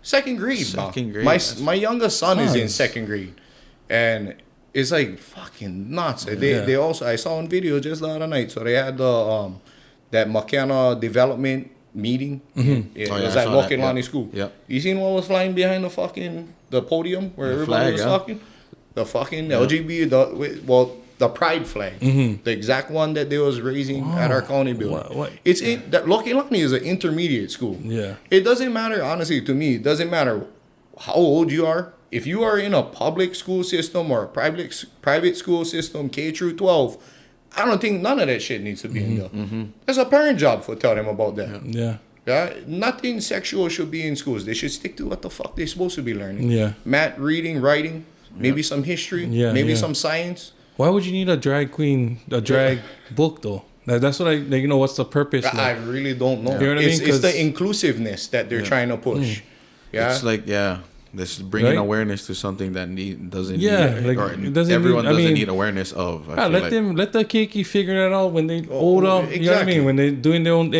Second grade, Second grade, My youngest son is in Nice. second grade, and it's like fucking nuts. They also, I saw on video just the other night. So they had the that McKenna development meeting. It Oh, yeah, was I at saw that, Lokelani School. Yep. You seen what was flying behind the podium where The everybody flag, was huh? talking? The fucking LGBT. the pride flag, the exact one that they was raising at our county building. What? It's in that Lokilani is an intermediate school. Yeah. It doesn't matter, honestly, to me. It doesn't matter how old you are. If you are in a public school system or a private school system, K through 12, I don't think none of that shit needs to be in there. There's a parent job for tell them about that. Yeah. Yeah, nothing sexual should be in schools. They should stick to what the fuck they're supposed to be learning. Yeah. Math, reading, writing, maybe some history, maybe some science. Why would you need a drag queen, a drag book though? That's what what's the purpose? I really don't know. You know what I mean? It's the inclusiveness that they're trying to push. Yeah, It's like this is bringing awareness to something that doesn't need it doesn't everyone need, doesn't need awareness of. Let the Keiki figure that out when they older. Exactly. You know what I mean? When they're doing their own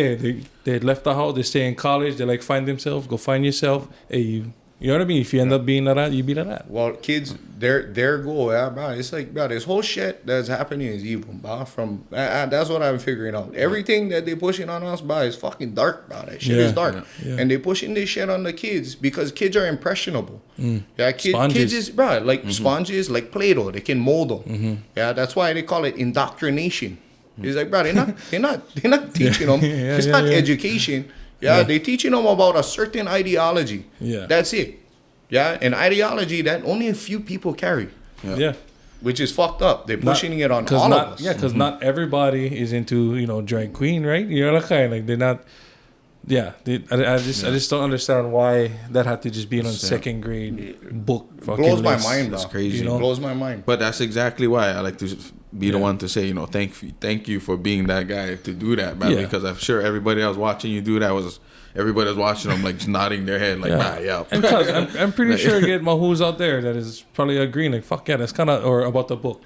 they left the house, they stay in college, they like find themselves, go find yourself. Hey, you know what I mean? If you end up being like that, you be like that. Well, kids, their goal, bro. It's like, bro, this whole shit that's happening is evil, bro. That's what I'm figuring out. Everything that they pushing on us, bro, is fucking dark, bro. That shit is dark, and they pushing this shit on the kids because kids are impressionable. Yeah, kids is, bro, like sponges, like Play-Doh. They can mold them. Yeah, that's why they call it indoctrination. It's like, bro, they're not teaching them. It's not education. Yeah, they're teaching them about a certain ideology. Yeah. That's it. Yeah, an ideology that only a few people carry. Yeah. Which is fucked up. They're pushing it on all of us. Yeah, because not everybody is into, drag queen, right? You know, like they're not. Yeah, I just don't understand why that had to just be on second grade book. Blows my list. mind, bro. That's crazy. Blows my mind. But that's exactly why I like to be the one to say, thank you for being that guy to do that, man. Yeah. Because I'm sure everybody else watching you do that everybody was watching them like just nodding their head like, yeah. And cause I'm pretty sure get Mahoos out there that is probably agreeing like fuck yeah, that's kind of or about the book.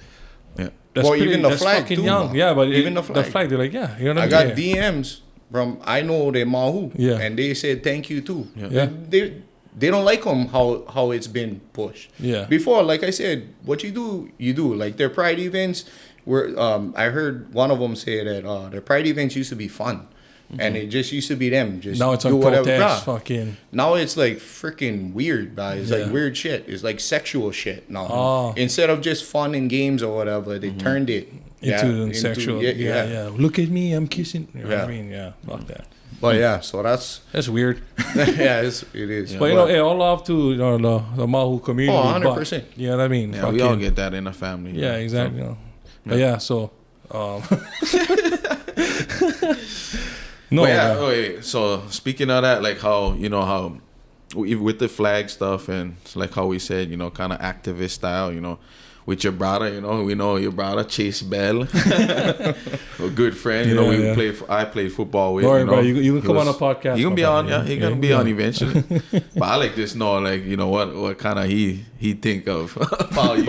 Yeah. That's even the that's flag fucking too, young. man. Yeah, but Even the flag, they're like, yeah, you know what I mean? got DMs from I know they Mahu, and they said thank you too. Yeah. They don't like them how it's been pushed. Yeah. Before, like I said, what you do. Like their pride events were. I heard one of them say that their pride events used to be fun, and it just used to be them just Now it's do on whatever. protest, Bro. fucking. Now it's like freaking weird, bro. It's like weird shit. It's like sexual shit now. Oh. Instead of just fun and games or whatever, they turned it Into sexual. Yeah. Look at me, I'm kissing. You know what I mean? Yeah, fuck that. But yeah, so that's weird. yeah, it is. But all love to the Mahu community. Oh, 100%. You know what I mean? Yeah, we all get that in a family. Yeah, exactly. But yeah, so no. But wait. So speaking of that, like how with the flag stuff and like how we said, kind of activist style, with your brother, we know your brother Chase Bell, a good friend. I played football with. Don't worry, bro. You can come on a podcast. He gonna be on. Yeah, he gonna be on eventually. But I like this. What kind of he think of how you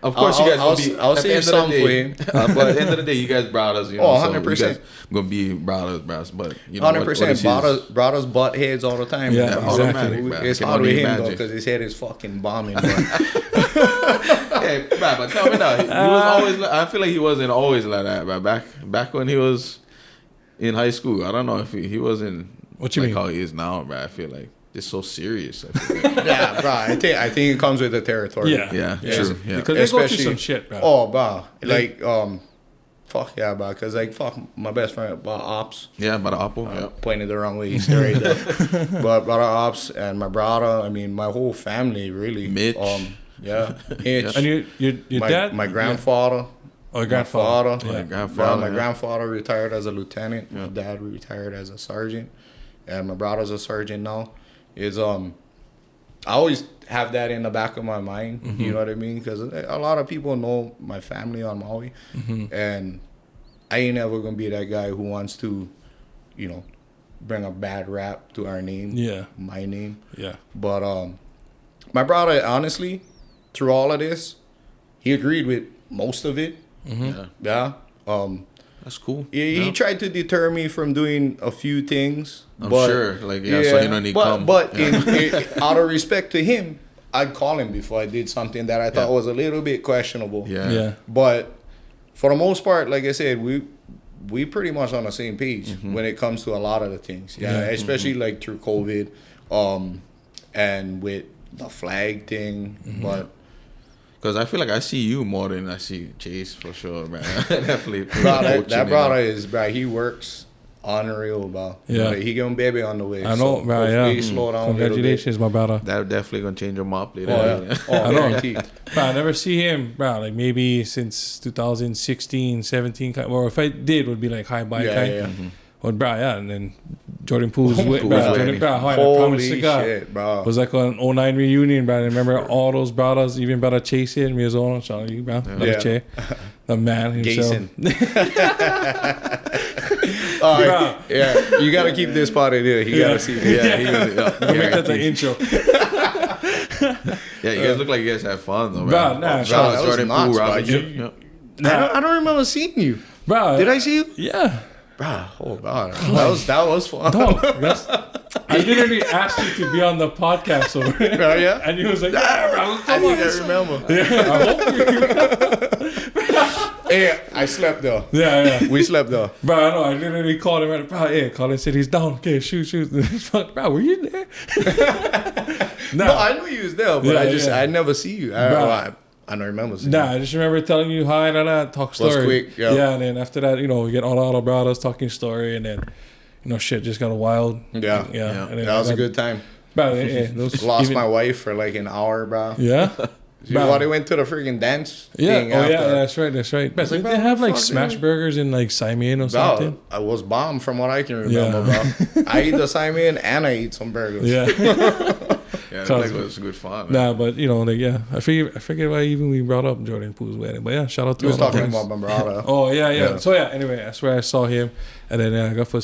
of course, you guys will be. I'll say something for him. But at the end of the day, you guys brothers. 100%. So you guys gonna be brothers. But 100%. Brothers butt heads all the time. Yeah, bro. exactly. It's hard with him though because his head is fucking bombing. Hey, but tell me now. He was always. I feel like he wasn't always like that. But back when he was in high school, I don't know if he wasn't. What you mean? How he is now, bro. I feel like it's so serious. Yeah, bro. I think it comes with the territory. Yeah. True. Yeah. Because they go through some shit, bro. Oh, bro. Like fuck yeah, bro. Because like fuck my best friend about ops. Yeah, but Apple. Pointed the wrong way. He's right there. But brother ops and my brother. I mean, my whole family really. Mitch. Mitch. And your dad. My grandfather. Oh, your grandfather. My grandfather. My grandfather retired as a lieutenant. My dad retired as a sergeant, and my brother's a sergeant now. I always have that in the back of my mind. You know what I mean? Because a lot of people know my family on Maui, and I ain't ever gonna be that guy who wants to, bring a bad rap to our name. Yeah, my name. Yeah, but my brother, honestly, through all of this, he agreed with most of it. Yeah. That's cool. He tried to deter me from doing a few things. I'm sure. So you don't need to come. But out of respect to him, I'd call him before I did something that I thought was a little bit questionable. Yeah. But for the most part, like I said, we pretty much on the same page when it comes to a lot of the things. Yeah. Especially like through COVID, and with the flag thing. But Because I feel like I see you more than I see Chase for sure, man. Definitely. Bro, that brother is, bro, he works unreal, bro. Yeah. He got a baby on the way. I know, so bro, hopefully yeah. slow down Congratulations, my brother. That definitely gonna change him up later. a little bit. Oh, yeah. I know. Guaranteed. Bro, I never see him, bro, like maybe since 2016, 17, or if I did, would be like high by Yeah, kind. yeah. Mm-hmm. But bro, yeah, and then Jordan Poole's with, Poole's bro. wedding. Bro, I promise Holy to God. shit, bro. It was like an 09 reunion, bro. I remember all those brothers, even brother Chase here, me as well. Shout out to you, bro. Yeah. Che, the man himself. Alright, yeah, you gotta keep this part in here. You gotta see this. Yeah, he was, We'll make that the intro. yeah, you guys look like you guys had fun though, Bro, man. nah, Shout out that was Jordan nuts, Poole, bro. Robin. You- I don't remember seeing you. Bro, Did I see you? Yeah. Bro, oh god, that was fun. Dog, I literally asked you to be on the podcast over there. Oh, yeah? And he was like, yeah, bro, I come on. didn't remember. Yeah, I hope you. Hey, I slept though. Yeah. We slept though. Bro, I know. I literally called him. Bro, hey, Colin said he's down. Okay, shoot. Bro, were you there? No, I knew you was there, but Yeah, I never see you. I don't remember seeing you. Nah, I just remember telling you hi and that talk story. Was quick, yeah. Yeah, and then after that, we get all the brothers talking story, and then shit just got wild. Yeah. And then That was a good time. Bro, those Lost my wife for like an hour, bro. Yeah. They went to the freaking dance thing Yeah. Oh after. yeah, that's right. But like, they bro, have like fuck, smash man. burgers in like Simon or something. Bro, I was bombed from what I can remember, bro. I eat the Simon and I eat some burgers. Yeah. Yeah, it was good fun. Man. Nah, but I forget why even we brought up Jordan Poole's wedding. But yeah, shout out to You was all the talking friends. about my brother. Oh yeah. Yeah. So yeah, anyway, that's where I saw him, and then I got for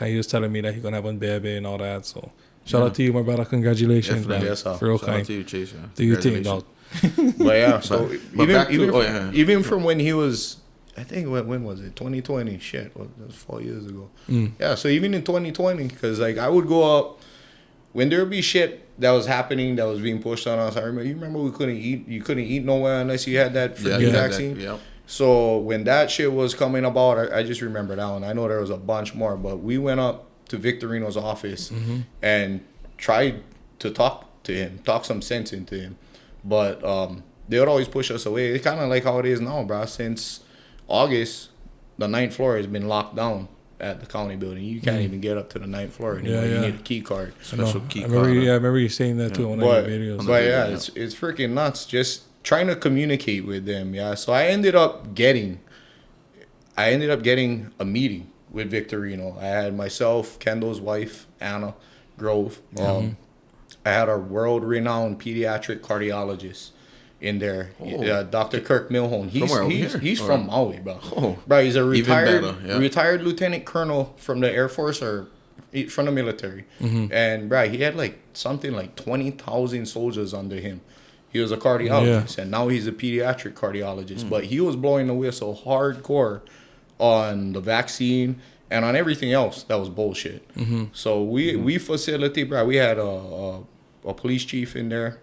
he was telling me that he's gonna have one baby and all that. So shout out to you, my brother. Congratulations, Definitely. man. Yes, sir. For real Shout out kind. to you, Chase. Do you think, dog? But yeah, so But back to- even from when he was, I think when was it? 2020. Shit, that was 4 years ago. Yeah, so even in 2020, because like I would go up when there would be shit that was happening that was being pushed on us. You remember we couldn't eat. You couldn't eat nowhere unless you had that freaking vaccine. Yep. So when that shit was coming about, I just remember that one. I know there was a bunch more, but we went up to Victorino's office and tried to talk to him, talk some sense into him. But they would always push us away. It's kind of like how it is now, bro. Since August, the 9th floor has been locked down at the county building. You can't even get up to the 9th floor anymore. You need a key card. Special key I card. remember you saying that too on one of your videos. But yeah, it's freaking nuts. Just trying to communicate with them. Yeah. So I ended up getting a meeting with Victorino. I had myself, Kendall's wife, Anna Grove. I had a world-renowned pediatric cardiologist in there, Dr. Kirk Milhone. He's from Maui, bro. Oh, bro, he's a better, yeah. retired lieutenant colonel from the Air Force or from the military. And bro, he had like something like 20,000 soldiers under him. He was a cardiologist, and now he's a pediatric cardiologist. But he was blowing the whistle hardcore on the vaccine and on everything else that was bullshit. So we facilitate, bro. We had a police chief in there.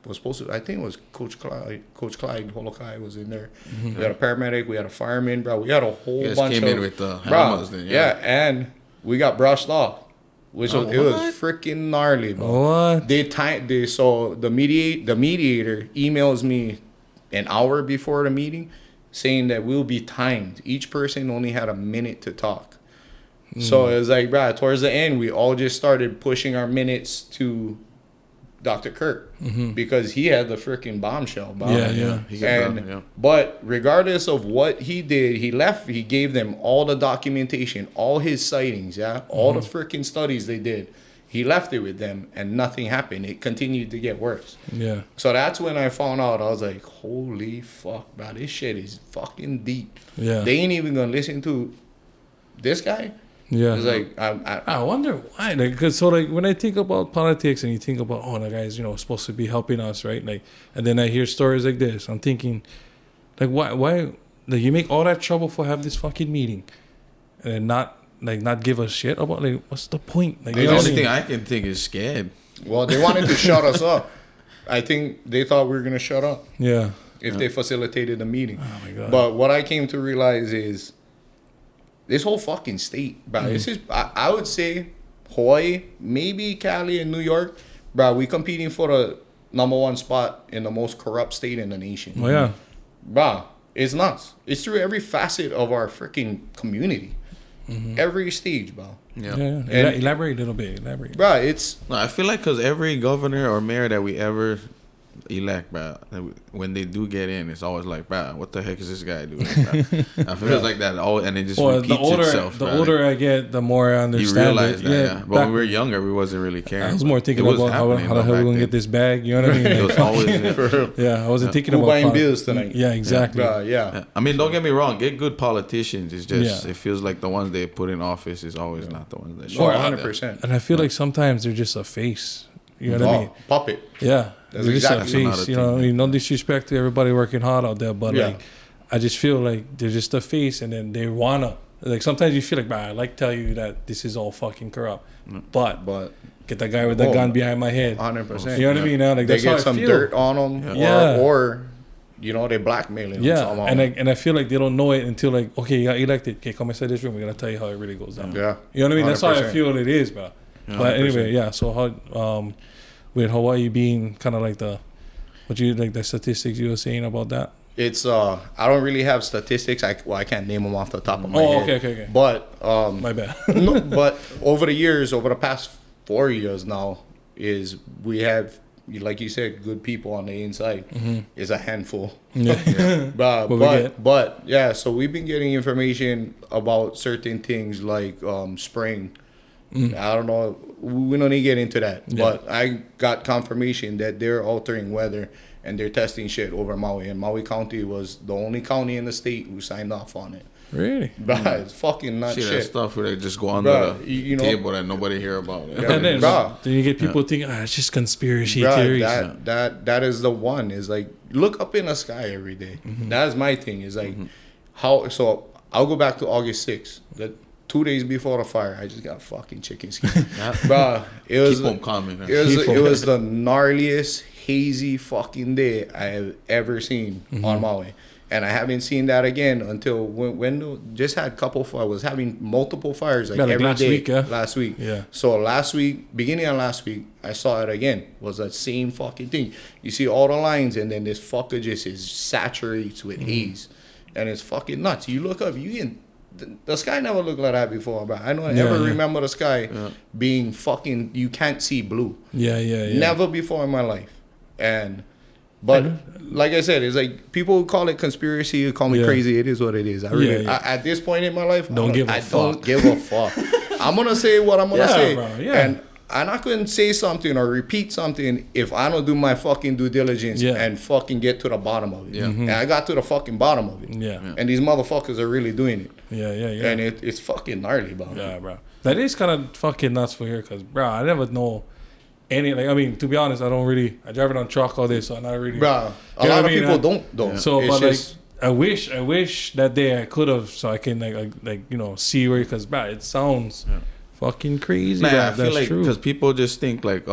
Was supposed to, I think it was Coach Clyde Holokai was in there. We had a paramedic, we had a fireman, bro. We had a whole bunch came of in with the helmets then, and we got brushed off. Which was, it was freaking gnarly, bro. What? So the mediator emails me an hour before the meeting saying that we'll be timed. Each person only had a minute to talk. So it was like, bro, towards the end, we all just started pushing our minutes to Dr. Kirk because he had the freaking bombshell. But regardless of what he did, he gave them all the documentation, all his sightings, all the freaking studies they did. He left it with them and nothing happened. It continued to get worse. Yeah. So that's when I found out. I was like, holy fuck, bro, this shit is fucking deep. Yeah. They ain't even gonna listen to this guy. Yeah. It's like I wonder why. Because when I think about politics and you think about the guy's supposed to be helping us, right? And then I hear stories like this, I'm thinking, why you make all that trouble for have this fucking meeting, and not give a shit about what's the point? The only thing I can think is scared. Well, they wanted to shut us up. I think they thought we were gonna shut up. Yeah. If they facilitated the meeting. Oh my god. But what I came to realize is this whole fucking state, bro. This is I would say Hawaii, maybe Cali and New York, bro. We competing for #1 spot in the most corrupt state in the nation. Oh yeah. Bruh, it's nuts. It's through every facet of our freaking community. Every stage, bro. Yeah. Elaborate a little bit. Elaborate. Bruh, it's... No, I feel like because every governor or mayor that we ever elect, bro, when they do get in, it's always like, bro, what the heck is this guy doing? I feel like that, and it just repeats itself. The older I get, the more I understand. You realize it. that, yeah. But when we were younger, we wasn't really caring. I was more thinking about how the hell we're gonna get this bag. You know what I mean? It was always for real. Yeah, I wasn't thinking Who about buying bills tonight. Yeah, exactly. Yeah. I mean, don't get me wrong. Get good politicians. It's just it feels like the ones they put in office is always not the ones that show up. 100%. And I feel like sometimes they're just a face. You know what I mean? Puppet. Yeah, That's they're just a exactly face. You know, I mean, no disrespect to everybody working hard out there, but like, I just feel like they're just a face, and then they wanna like. Sometimes you feel like, I like tell you that this is all fucking corrupt, but get that guy with the gun behind my head. 100%. You know what I mean? Now, like, they get some dirt on them, or you know, they blackmailing them somehow. And I feel like they don't know it until like, okay, you got elected. Okay, come inside this room. We're gonna tell you how it really goes down. Yeah, you know what I mean? 100%. That's how I feel it is, bro. But anyway, so how with Hawaii being kind of like the statistics you were saying about that? It's I don't really have statistics. I can't name them off the top of my head. Okay. But my bad. no, but over the past 4 years now, is we have, like you said, good people on the inside. Is a handful. Yeah. But yeah, so we've been getting information about certain things like spraying. I don't know. We don't need to get into that. But I got confirmation that they're altering weather and they're testing shit over Maui. And Maui County was the only county in the state who signed off on it. Really? But it's fucking nuts. See shit. that stuff where they just go under the table that nobody hear about. And then you get people thinking, it's just conspiracy theories. That is the one. Is like, look up in the sky every day. That is my thing. Is like, how? So I'll go back to August 6th. 2 days before the fire, I just got fucking chicken skin. Bro, it was... Keep them coming. It was the gnarliest, hazy fucking day I have ever seen on Maui. And I haven't seen that again until when just had a couple fires. I was having multiple fires like every day. Last week. Yeah. So beginning of last week, I saw it again. Was that same fucking thing. You see all the lines, and then this fucker just saturates with haze. And it's fucking nuts. You look up, the sky never looked like that before, bro. I don't ever remember the sky being fucking, you can't see blue. Yeah. Never before in my life. But like I said, it's like people call it conspiracy, you call me crazy. It is what it is. At this point in my life, I don't give a fuck. I'm gonna say what I'm gonna say. Bro, and I'm not gonna say something or repeat something if I don't do my fucking due diligence and fucking get to the bottom of it. And I got to the fucking bottom of it. And these motherfuckers are really doing it. Yeah. And it's fucking gnarly, bro. Yeah, bro. That is kind of fucking nuts for here, cause bro, I never know any, like, I mean, to be honest, I drive it on truck all day, so I'm not really. Bro, a lot of people don't though. So, but just, like, I wish that day I could have, so I can like you know, see where, cause bro, it sounds fucking crazy. I feel like because people just think like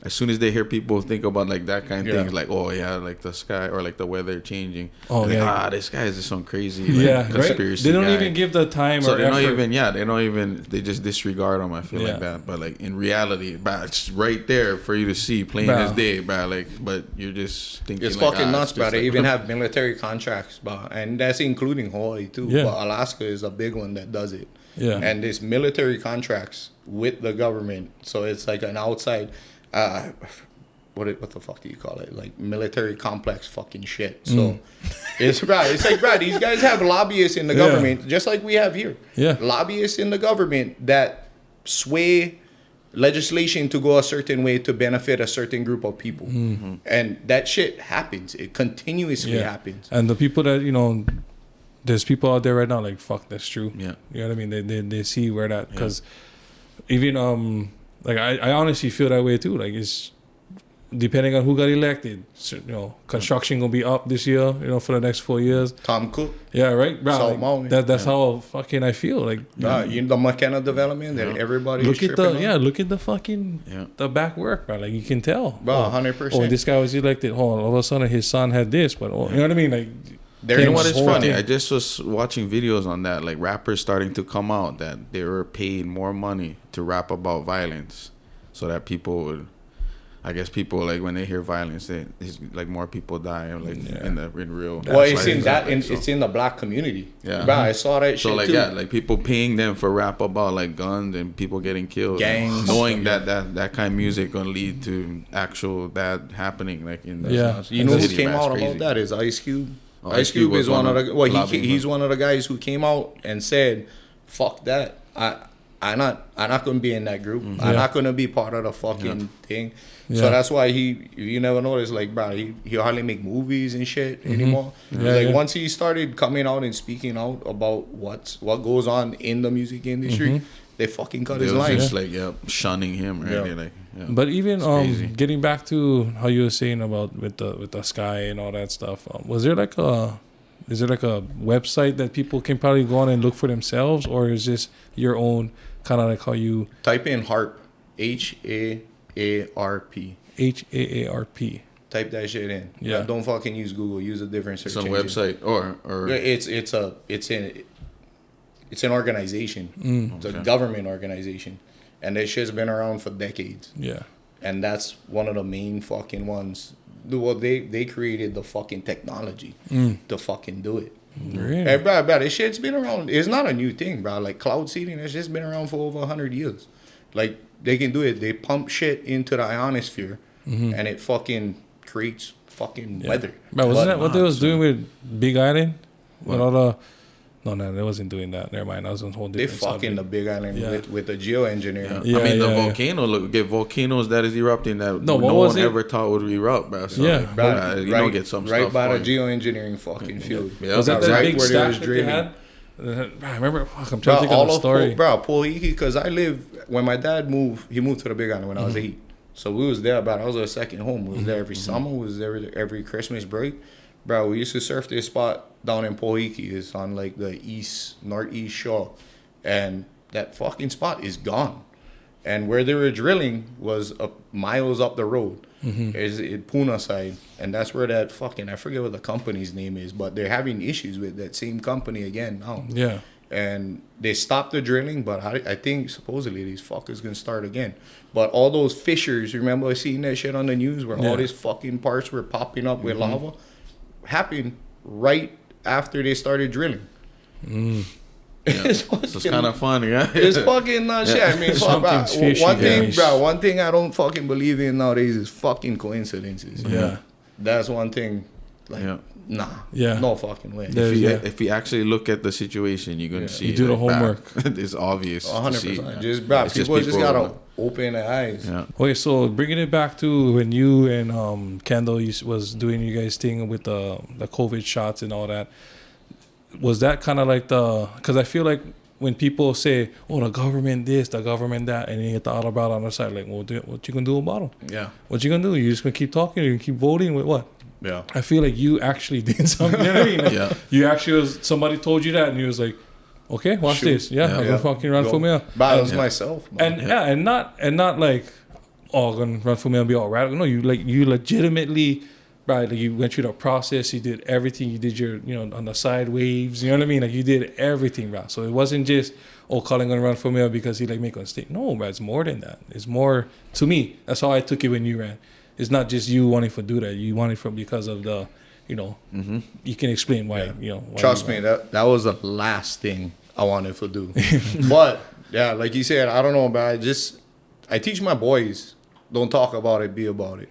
as soon as they hear people think about like that kind of things, like, oh yeah, like the sky or like the weather changing. Oh like, this guy is just some crazy conspiracy. They don't even give the time so or they effort. don't even they just disregard them. I feel like that, but like in reality, it's right there for you to see plain as day, but you're just thinking it's fucking nuts, bro. They even have military contracts, bro, and that's including Hawaii too. But Alaska is a big one that does it. Yeah, and there's military contracts with the government, so it's like an outside. What the fuck do you call it? Like military complex fucking shit. So it's like, bro, these guys have lobbyists in the government, just like we have here. Yeah, lobbyists in the government that sway legislation to go a certain way to benefit a certain group of people, and that shit happens. It continuously happens. And the people that, you know, there's people out there right now like, fuck, that's true. Yeah, you know what I mean? They see where that, because even like I honestly feel that way too. Like, it's depending on who got elected. So, you know, construction gonna be up this year. You know, for the next 4 years. Tom Cook. Yeah, right. Bro, like, that's how fucking I feel. Like, you know, the McKenna development that everybody look at the fucking the back work, bro. Like, you can tell. Bro, 100%. Oh, this guy was elected. All of a sudden his son had this, but you know what I mean? Like, you know what is funny? I just was watching videos on that, like rappers starting to come out that they were paid more money to rap about violence, so that people would. I guess people like when they hear violence, it's like more people die like in real. Well, it's life. in that it's in the black community. Yeah. Bro, I saw that So shit like too. like people paying them for rap about like guns and people getting killed, Gangs. knowing that kind of music gonna lead to actual that happening like in the You know who city, came man, it's out crazy. about that is Ice Cube. Oh, Ice Cube is one of the lobbying he's one of the guys who came out and said, "Fuck that. I'm not gonna be in that group. I'm not gonna be part of the fucking thing." Yeah. So that's why you never notice, like, bro, he hardly make movies and shit anymore. Once he started coming out and speaking out about what goes on in the music industry, they fucking cut his line. Just like shunning him, right? Yeah. Like, But even crazy. getting back to how you were saying about with the sky and all that stuff, is there like a website that people can probably go on and look for themselves, or is this your own kind of like how you Type in HAARP, HAARP. HAARP? Type that shit in. Yeah. Don't fucking use Google. Use a different search some engine. website or It's an organization. It's a government organization, and that shit's been around for decades. Yeah. And that's one of the main fucking ones. Well, they created the fucking technology to fucking do it. Really? Hey, bro, this shit's been around. It's not a new thing, bro. Like cloud seeding, it's just been around for over 100 years. Like they can do it. They pump shit into the ionosphere, and it fucking creates fucking weather. But wasn't that what they was doing with Big Island? With all the No, they wasn't doing that. Never mind. I was on a whole They different fucking subject. the Big Island with the geoengineering. Yeah, I mean, the yeah. volcano, look, get volcanoes that is erupting that No, what no was one it? ever thought would erupt, bro. So, Yeah. like, you don't get some right stuff. by the for you. geoengineering fucking field. Yeah, Was that that's that right big where they stack was that they drilling. had? I remember. Fuck, I'm trying Bro, to think of all the of story. Puerto because I when my dad moved, he moved to the Big Island when I was 8. So we was there, but I was our second home. We was there every summer. We was there every Christmas break. Bro, we used to surf this spot down in Keiki. It's on like the northeast shore. And that fucking spot is gone. And where they were drilling was miles up the road. Is in Puna side. And that's where that fucking, I forget what the company's name is, but they're having issues with that same company again now. Yeah. And they stopped the drilling, but I think supposedly these fuckers gonna start again. But all those fissures, remember seeing that shit on the news where all these fucking parts were popping up with lava? Happened right after they started drilling. It's fucking, So it's kind of funny, yeah. it's fucking not shit. I mean, fuck, bro, Something's fishy, one thing I don't fucking believe in nowadays is fucking coincidences. Yeah. That's one thing. Like, nah. Yeah. No fucking way. Yeah. If you actually look at the situation, you're gonna see. You do the homework. It's obvious. 100%. Just, bro, It's people just gotta people- open their eyes. Yeah. Okay, so bringing it back to when you and Kendall was doing you guys thing with the COVID shots and all that, was that kind of like because I feel like when people say, oh, the government this, the government that, and you get the other brother on the side, like, well, what you gonna do about them? Yeah. What you gonna do? You just gonna keep talking? Or you gonna keep voting with what? Yeah. I feel like you actually did something. You know what I mean? Like, Yeah. You actually somebody told you that, and you was like, okay, watch Shoot. this. Yeah, I'm gonna fucking run for mayor. Battles myself. Man. And not like, oh, I'm gonna run for mayor and be all radical. No, you legitimately, right? Like you went through the process. You did everything. You did your, on the side waves. You know what I mean? Like you did everything, right? So it wasn't just, oh, Cullan gonna run for mayor because he make a mistake. No, bro, it's more than that. It's more to me. That's how I took it when you ran. It's not just you wanting to do that. You want it because of the, you can explain why. Why Trust me, that was the last thing I wanted to do. But yeah, like you said, I don't know, but I teach my boys, don't talk about it, be about it.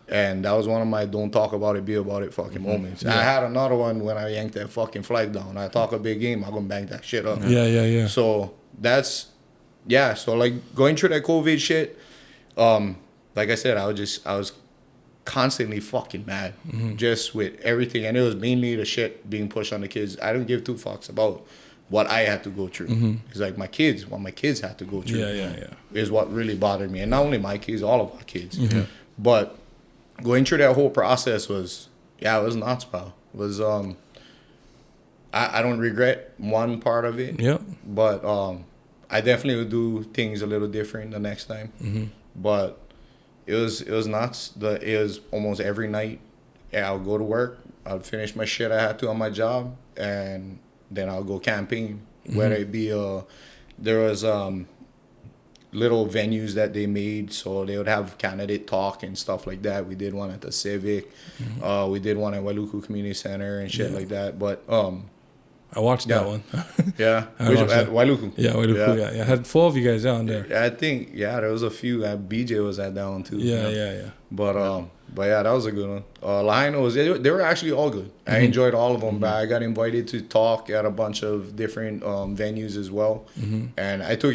And that was one of my don't talk about it, be about it fucking moments. I had another one when I yanked that fucking flag down. I talk a big game, I'm gonna bang that shit up. Yeah. So so like going through that COVID shit, like I said, I was constantly fucking mad just with everything. And it was mainly the shit being pushed on the kids. I don't give two fucks about what I had to go through. It's like what my kids had to go through is what really bothered me. And not only my kids, all of our kids. But going through that whole process was nuts, pal. It was, I don't regret one part of it. Yeah. But I definitely would do things a little different the next time. But it was nuts. It was almost every night. I would go to work. I would finish my shit I had to on my job, and then I'll go campaign. Whether it be there was little venues that they made. So they would have candidate talk and stuff like that. We did one at the Civic. We did one at Wailuku Community Center and shit like that. But I watched that one. yeah, at Wailuku. Yeah, Wailuku. Yeah. I had 4 of you guys down there. I think there was a few. BJ was at that one too. Yeah. But yeah, that was a good one. Lahaina they were actually all good. I enjoyed all of them. But I got invited to talk at a bunch of different venues as well, and I took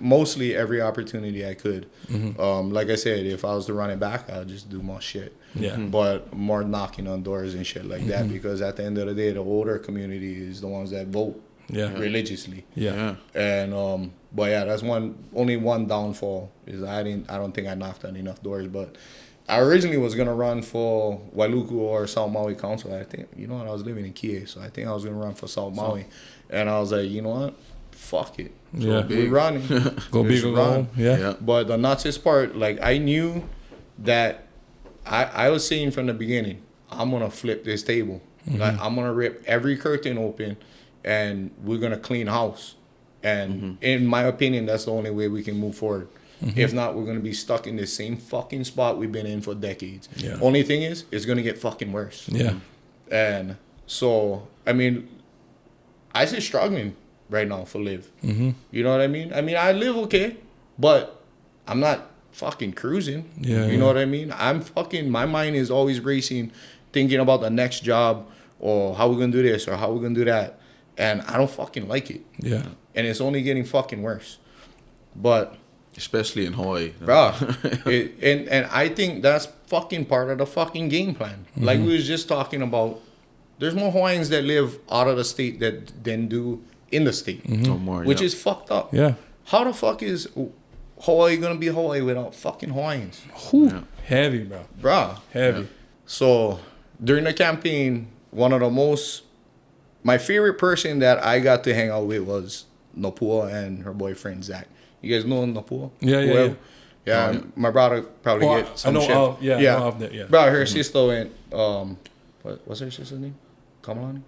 mostly every opportunity I could. Like I said, if I was to run it back, I'd just do more shit. Yeah. But more knocking on doors and shit like that, because at the end of the day, the older community is the ones that vote religiously. Yeah. And but yeah, that's only one downfall is I don't think I knocked on enough doors. But I originally was gonna run for Wailuku or South Maui Council. I think I was living in Kihei, so I think I was gonna run for South Maui, and I was like, you know what, fuck it, we're running, go big or go home. Yeah. But the nuttiest part, like I knew that I was saying from the beginning, I'm gonna flip this table, like I'm gonna rip every curtain open, and we're gonna clean house, and in my opinion, that's the only way we can move forward. If not, we're going to be stuck in the same fucking spot we've been in for decades. Yeah. Only thing is, it's going to get fucking worse. Yeah. And so, I mean, I say struggling right now for live. You know what I mean? I mean, I live okay, but I'm not fucking cruising. Yeah. You know what I mean? My mind is always racing, thinking about the next job or how we're going to do this or how we're going to do that. And I don't fucking like it. Yeah. And it's only getting fucking worse. But... especially in Hawaii, bro. And I think that's fucking part of the fucking game plan. Like we was just talking about, there's more Hawaiians that live out of the state than do in the state, which is fucked up. Yeah. How the fuck is Hawaii gonna be Hawaii without fucking Hawaiians? Heavy, bro. Bro. Heavy. So during the campaign, my favorite person that I got to hang out with was Nopua and her boyfriend Zach. You guys know Napua? Yeah. My brother probably get some shit. Yeah. Bro, her sister went. What's her sister's name? Kamalani?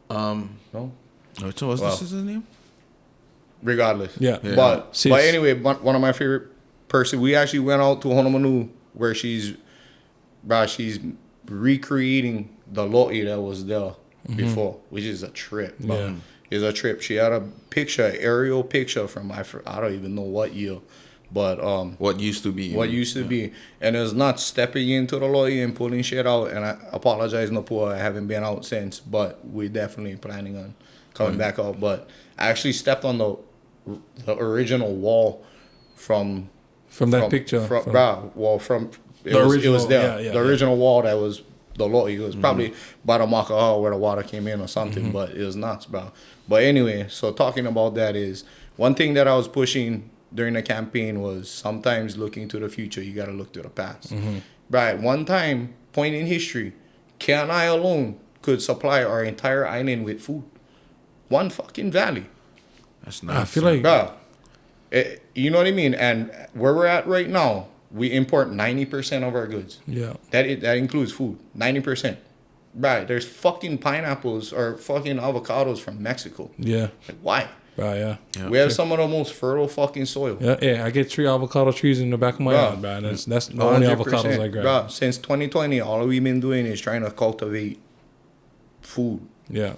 No. What's the sister's name? Regardless. Yeah. But anyway, one of my favorite person. We actually went out to Honolulu where she's recreating the lo'i that was there before, which is a trip. Yeah. Is a trip. She had a aerial picture from I don't even know what year, but what used to be. And it's not stepping into the lo'i and pulling shit out. And I apologize, Napua, I haven't been out since, but we're definitely planning on coming back out. But I actually stepped on the original wall from that picture. It was there. The original wall that was the lo'i. It was probably by the Makahau where the water came in or something, but it was nuts, bro. But anyway, so talking about that is one thing that I was pushing during the campaign was sometimes looking to the future, you got to look to the past. Right. One point in history, Keanai alone could supply our entire island with food. One fucking valley. That's nice. I feel like, bro, you know what I mean? And where we're at right now, we import 90% of our goods. Yeah. That includes food. 90%. Right. There's fucking pineapples or fucking avocados from Mexico. Yeah. Like, why? Right, yeah. We have some of the most fertile fucking soil. Yeah, I get 3 avocado trees in the back of my yard, bro. That's the only avocados I grab. Bro, since 2020, all we've been doing is trying to cultivate food. Yeah.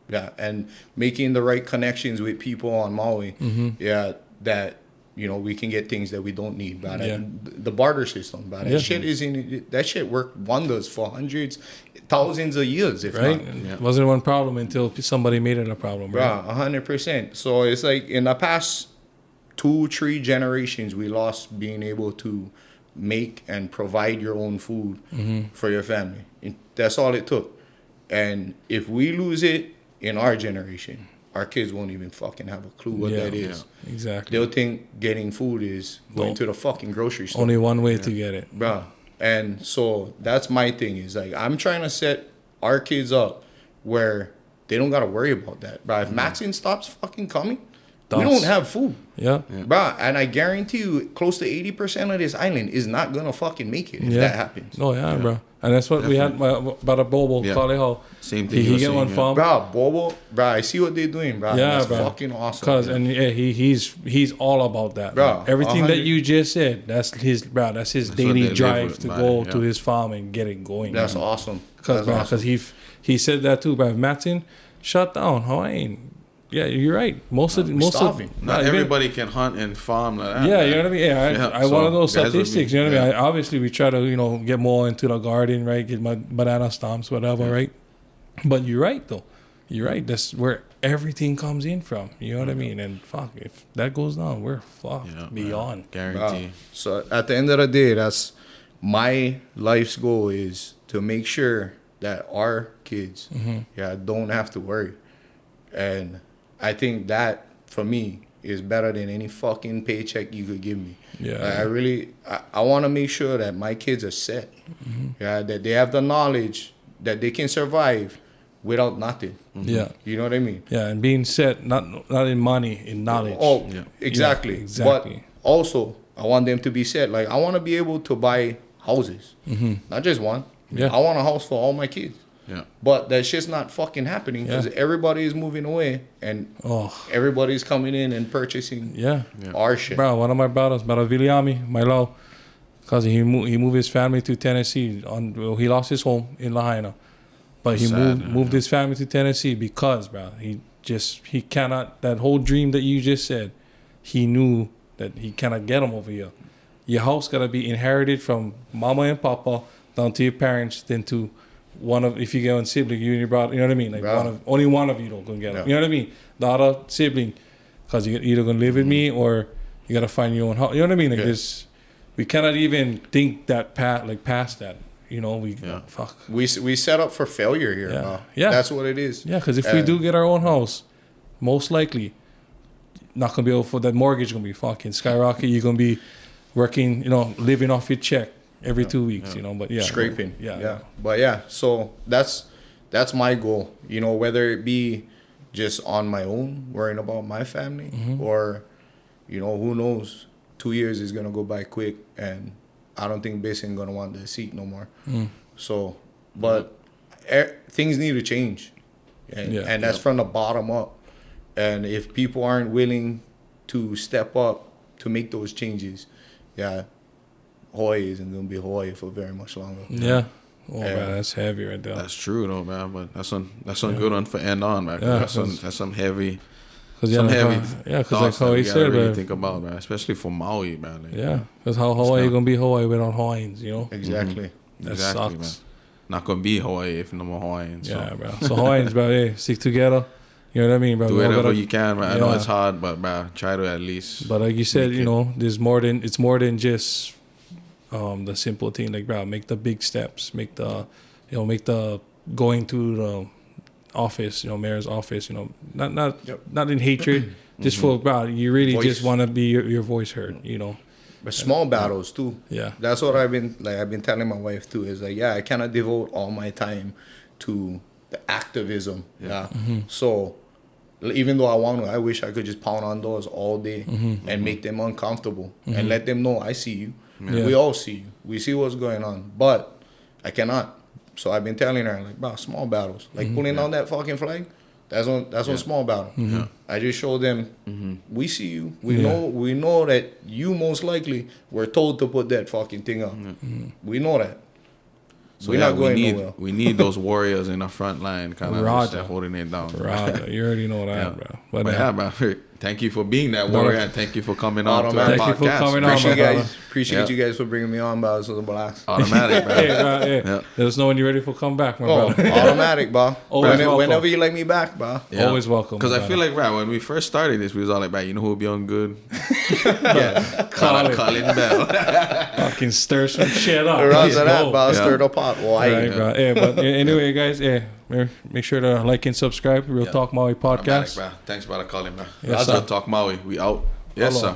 Yeah, and making the right connections with people on Maui. Yeah, that... we can get things that we don't need, bro. Yeah. The barter system, bro. That shit worked wonders for hundreds, thousands of years, if right? not. It wasn't one problem until somebody made it a problem, bro. 100%. So it's like in the past 2-3 generations, we lost being able to make and provide your own food for your family. And that's all it took. And if we lose it in our generation, our kids won't even fucking have a clue what that is. Yeah, exactly. They'll think getting food is going to the fucking grocery store. Only one way to get it. Bro. And so that's my thing is like, I'm trying to set our kids up where they don't got to worry about that. Bro, if Maxine stops fucking coming, We don't have food. Yeah. Bro, and I guarantee you, close to 80% of this island is not gonna fucking make it if that happens. Oh yeah, bro. And that's what we had about a Bobo. Kaleho. Same thing. He get one farm. Bro, Bobo, bro, I see what they're doing, bro. Yeah, that's bro. fucking awesome. Cause and he's all about that, bro. Everything 100. that you just said, that's his daily drive to go to his farm and get it going. That's awesome. Because he said that too. But Martin, shut down Hawaiian. Yeah, you're right. Most of not everybody can hunt and farm like that. Yeah, you know what I mean. Yeah, I want those statistics. You know what I mean. Obviously, we try to get more into the garden, right? Get my banana stumps, whatever, right? But you're right though. You're right. That's where everything comes in from. You know what I mean? And fuck, if that goes down, we're fucked beyond. Guarantee. So at the end of the day, that's my life's goal is to make sure that our kids, don't have to worry. And I think that for me is better than any fucking paycheck you could give me. Yeah. I want to make sure that my kids are set. Yeah, that they have the knowledge that they can survive without nothing. Yeah. You know what I mean? Yeah, and being set not in money, in knowledge. Oh, exactly. Yeah, exactly. But also, I want them to be set. Like, I want to be able to buy houses. Not just one. Yeah. I want a house for all my kids. Yeah. But that shit's not fucking happening because everybody is moving away and everybody's coming in and purchasing our shit. Bro, one of my brothers, Viliami, my low, because he moved his family to Tennessee. He lost his home in Lahaina. But he moved his family to Tennessee because, bro, he cannot, that whole dream that you just said, he knew that he cannot get them over here. Your house got to be inherited from mama and papa down to your parents, then to if you get one sibling, you and your brother, you know what I mean? Like only one of you don't gonna get them. You know what I mean? The other sibling, because you're either gonna live with me or you gotta find your own house. You know what I mean? Like this, we cannot even think that past that. You know, fuck. We set up for failure here. Yeah, that's what it is. Yeah, because if we do get our own house, most likely not gonna be able for that mortgage gonna be fucking skyrocket. You're gonna be working, living off your check every 2 weeks, but scraping. But so that's my goal, whether it be just on my own, worrying about my family, or, who knows, 2 years is going to go by quick and I don't think Basin going to want the seat no more. So, but things need to change and that's from the bottom up. And if people aren't willing to step up to make those changes, Hawaii isn't gonna be Hawaii for very much longer. Yeah. Oh man, that's heavy right there. That's true though, man. But that's some good one for end on, man. That's some heavy. Because like how he said, really think about, man, especially for Maui, man. Like, because how Hawaii gonna be Hawaii without Hawaiians, Exactly. That sucks. Man. Not gonna be Hawaii if no more Hawaiians. Yeah, bro. So Hawaiians, bro, stick together. You know what I mean, bro? Do whatever you can, man. I know it's hard, but bro, try to at least. But like you said, there's it's more than just the simple thing. Like, bro, make the big steps. Make the going to the office, mayor's office. Not in hatred, just for bro. You really just want to be your voice heard. But small battles too. Yeah, that's what I've been telling my wife too. Is like, I cannot devote all my time to the activism. So even though I wish I could just pound on doors all day and make them uncomfortable and let them know I see you. We all see you. We see what's going on. But I cannot. So I've been telling her, like, bro, small battles. Like pulling down that fucking flag, that's on small battle. I just show them we see you. We know that you most likely were told to put that fucking thing up. We know that. So we're not going nowhere. We need those warriors in the front line, kind of holding it down. You already know that, bro. But bro, thank you for being that warrior, and thank you for coming on to our podcast. Thank you for coming on, Appreciate you guys for bringing me on, bro. This was a blast. Automatic, bro. Let us know when you're ready for come back, my brother. Automatic, bro. Whenever you like me back, bro. Always welcome. Because I feel like, bro, when we first started this, we was all like, bro, you know who'll be on good? Cullan Bell. Fucking stir some shit up. Stir the pot. Right, bro. But anyway, guys, make sure to like and subscribe. Real Talk Maui podcast. Bro. Thanks, brother Cullan, bro. Yes, Real Talk Maui. We out. Yes, sir.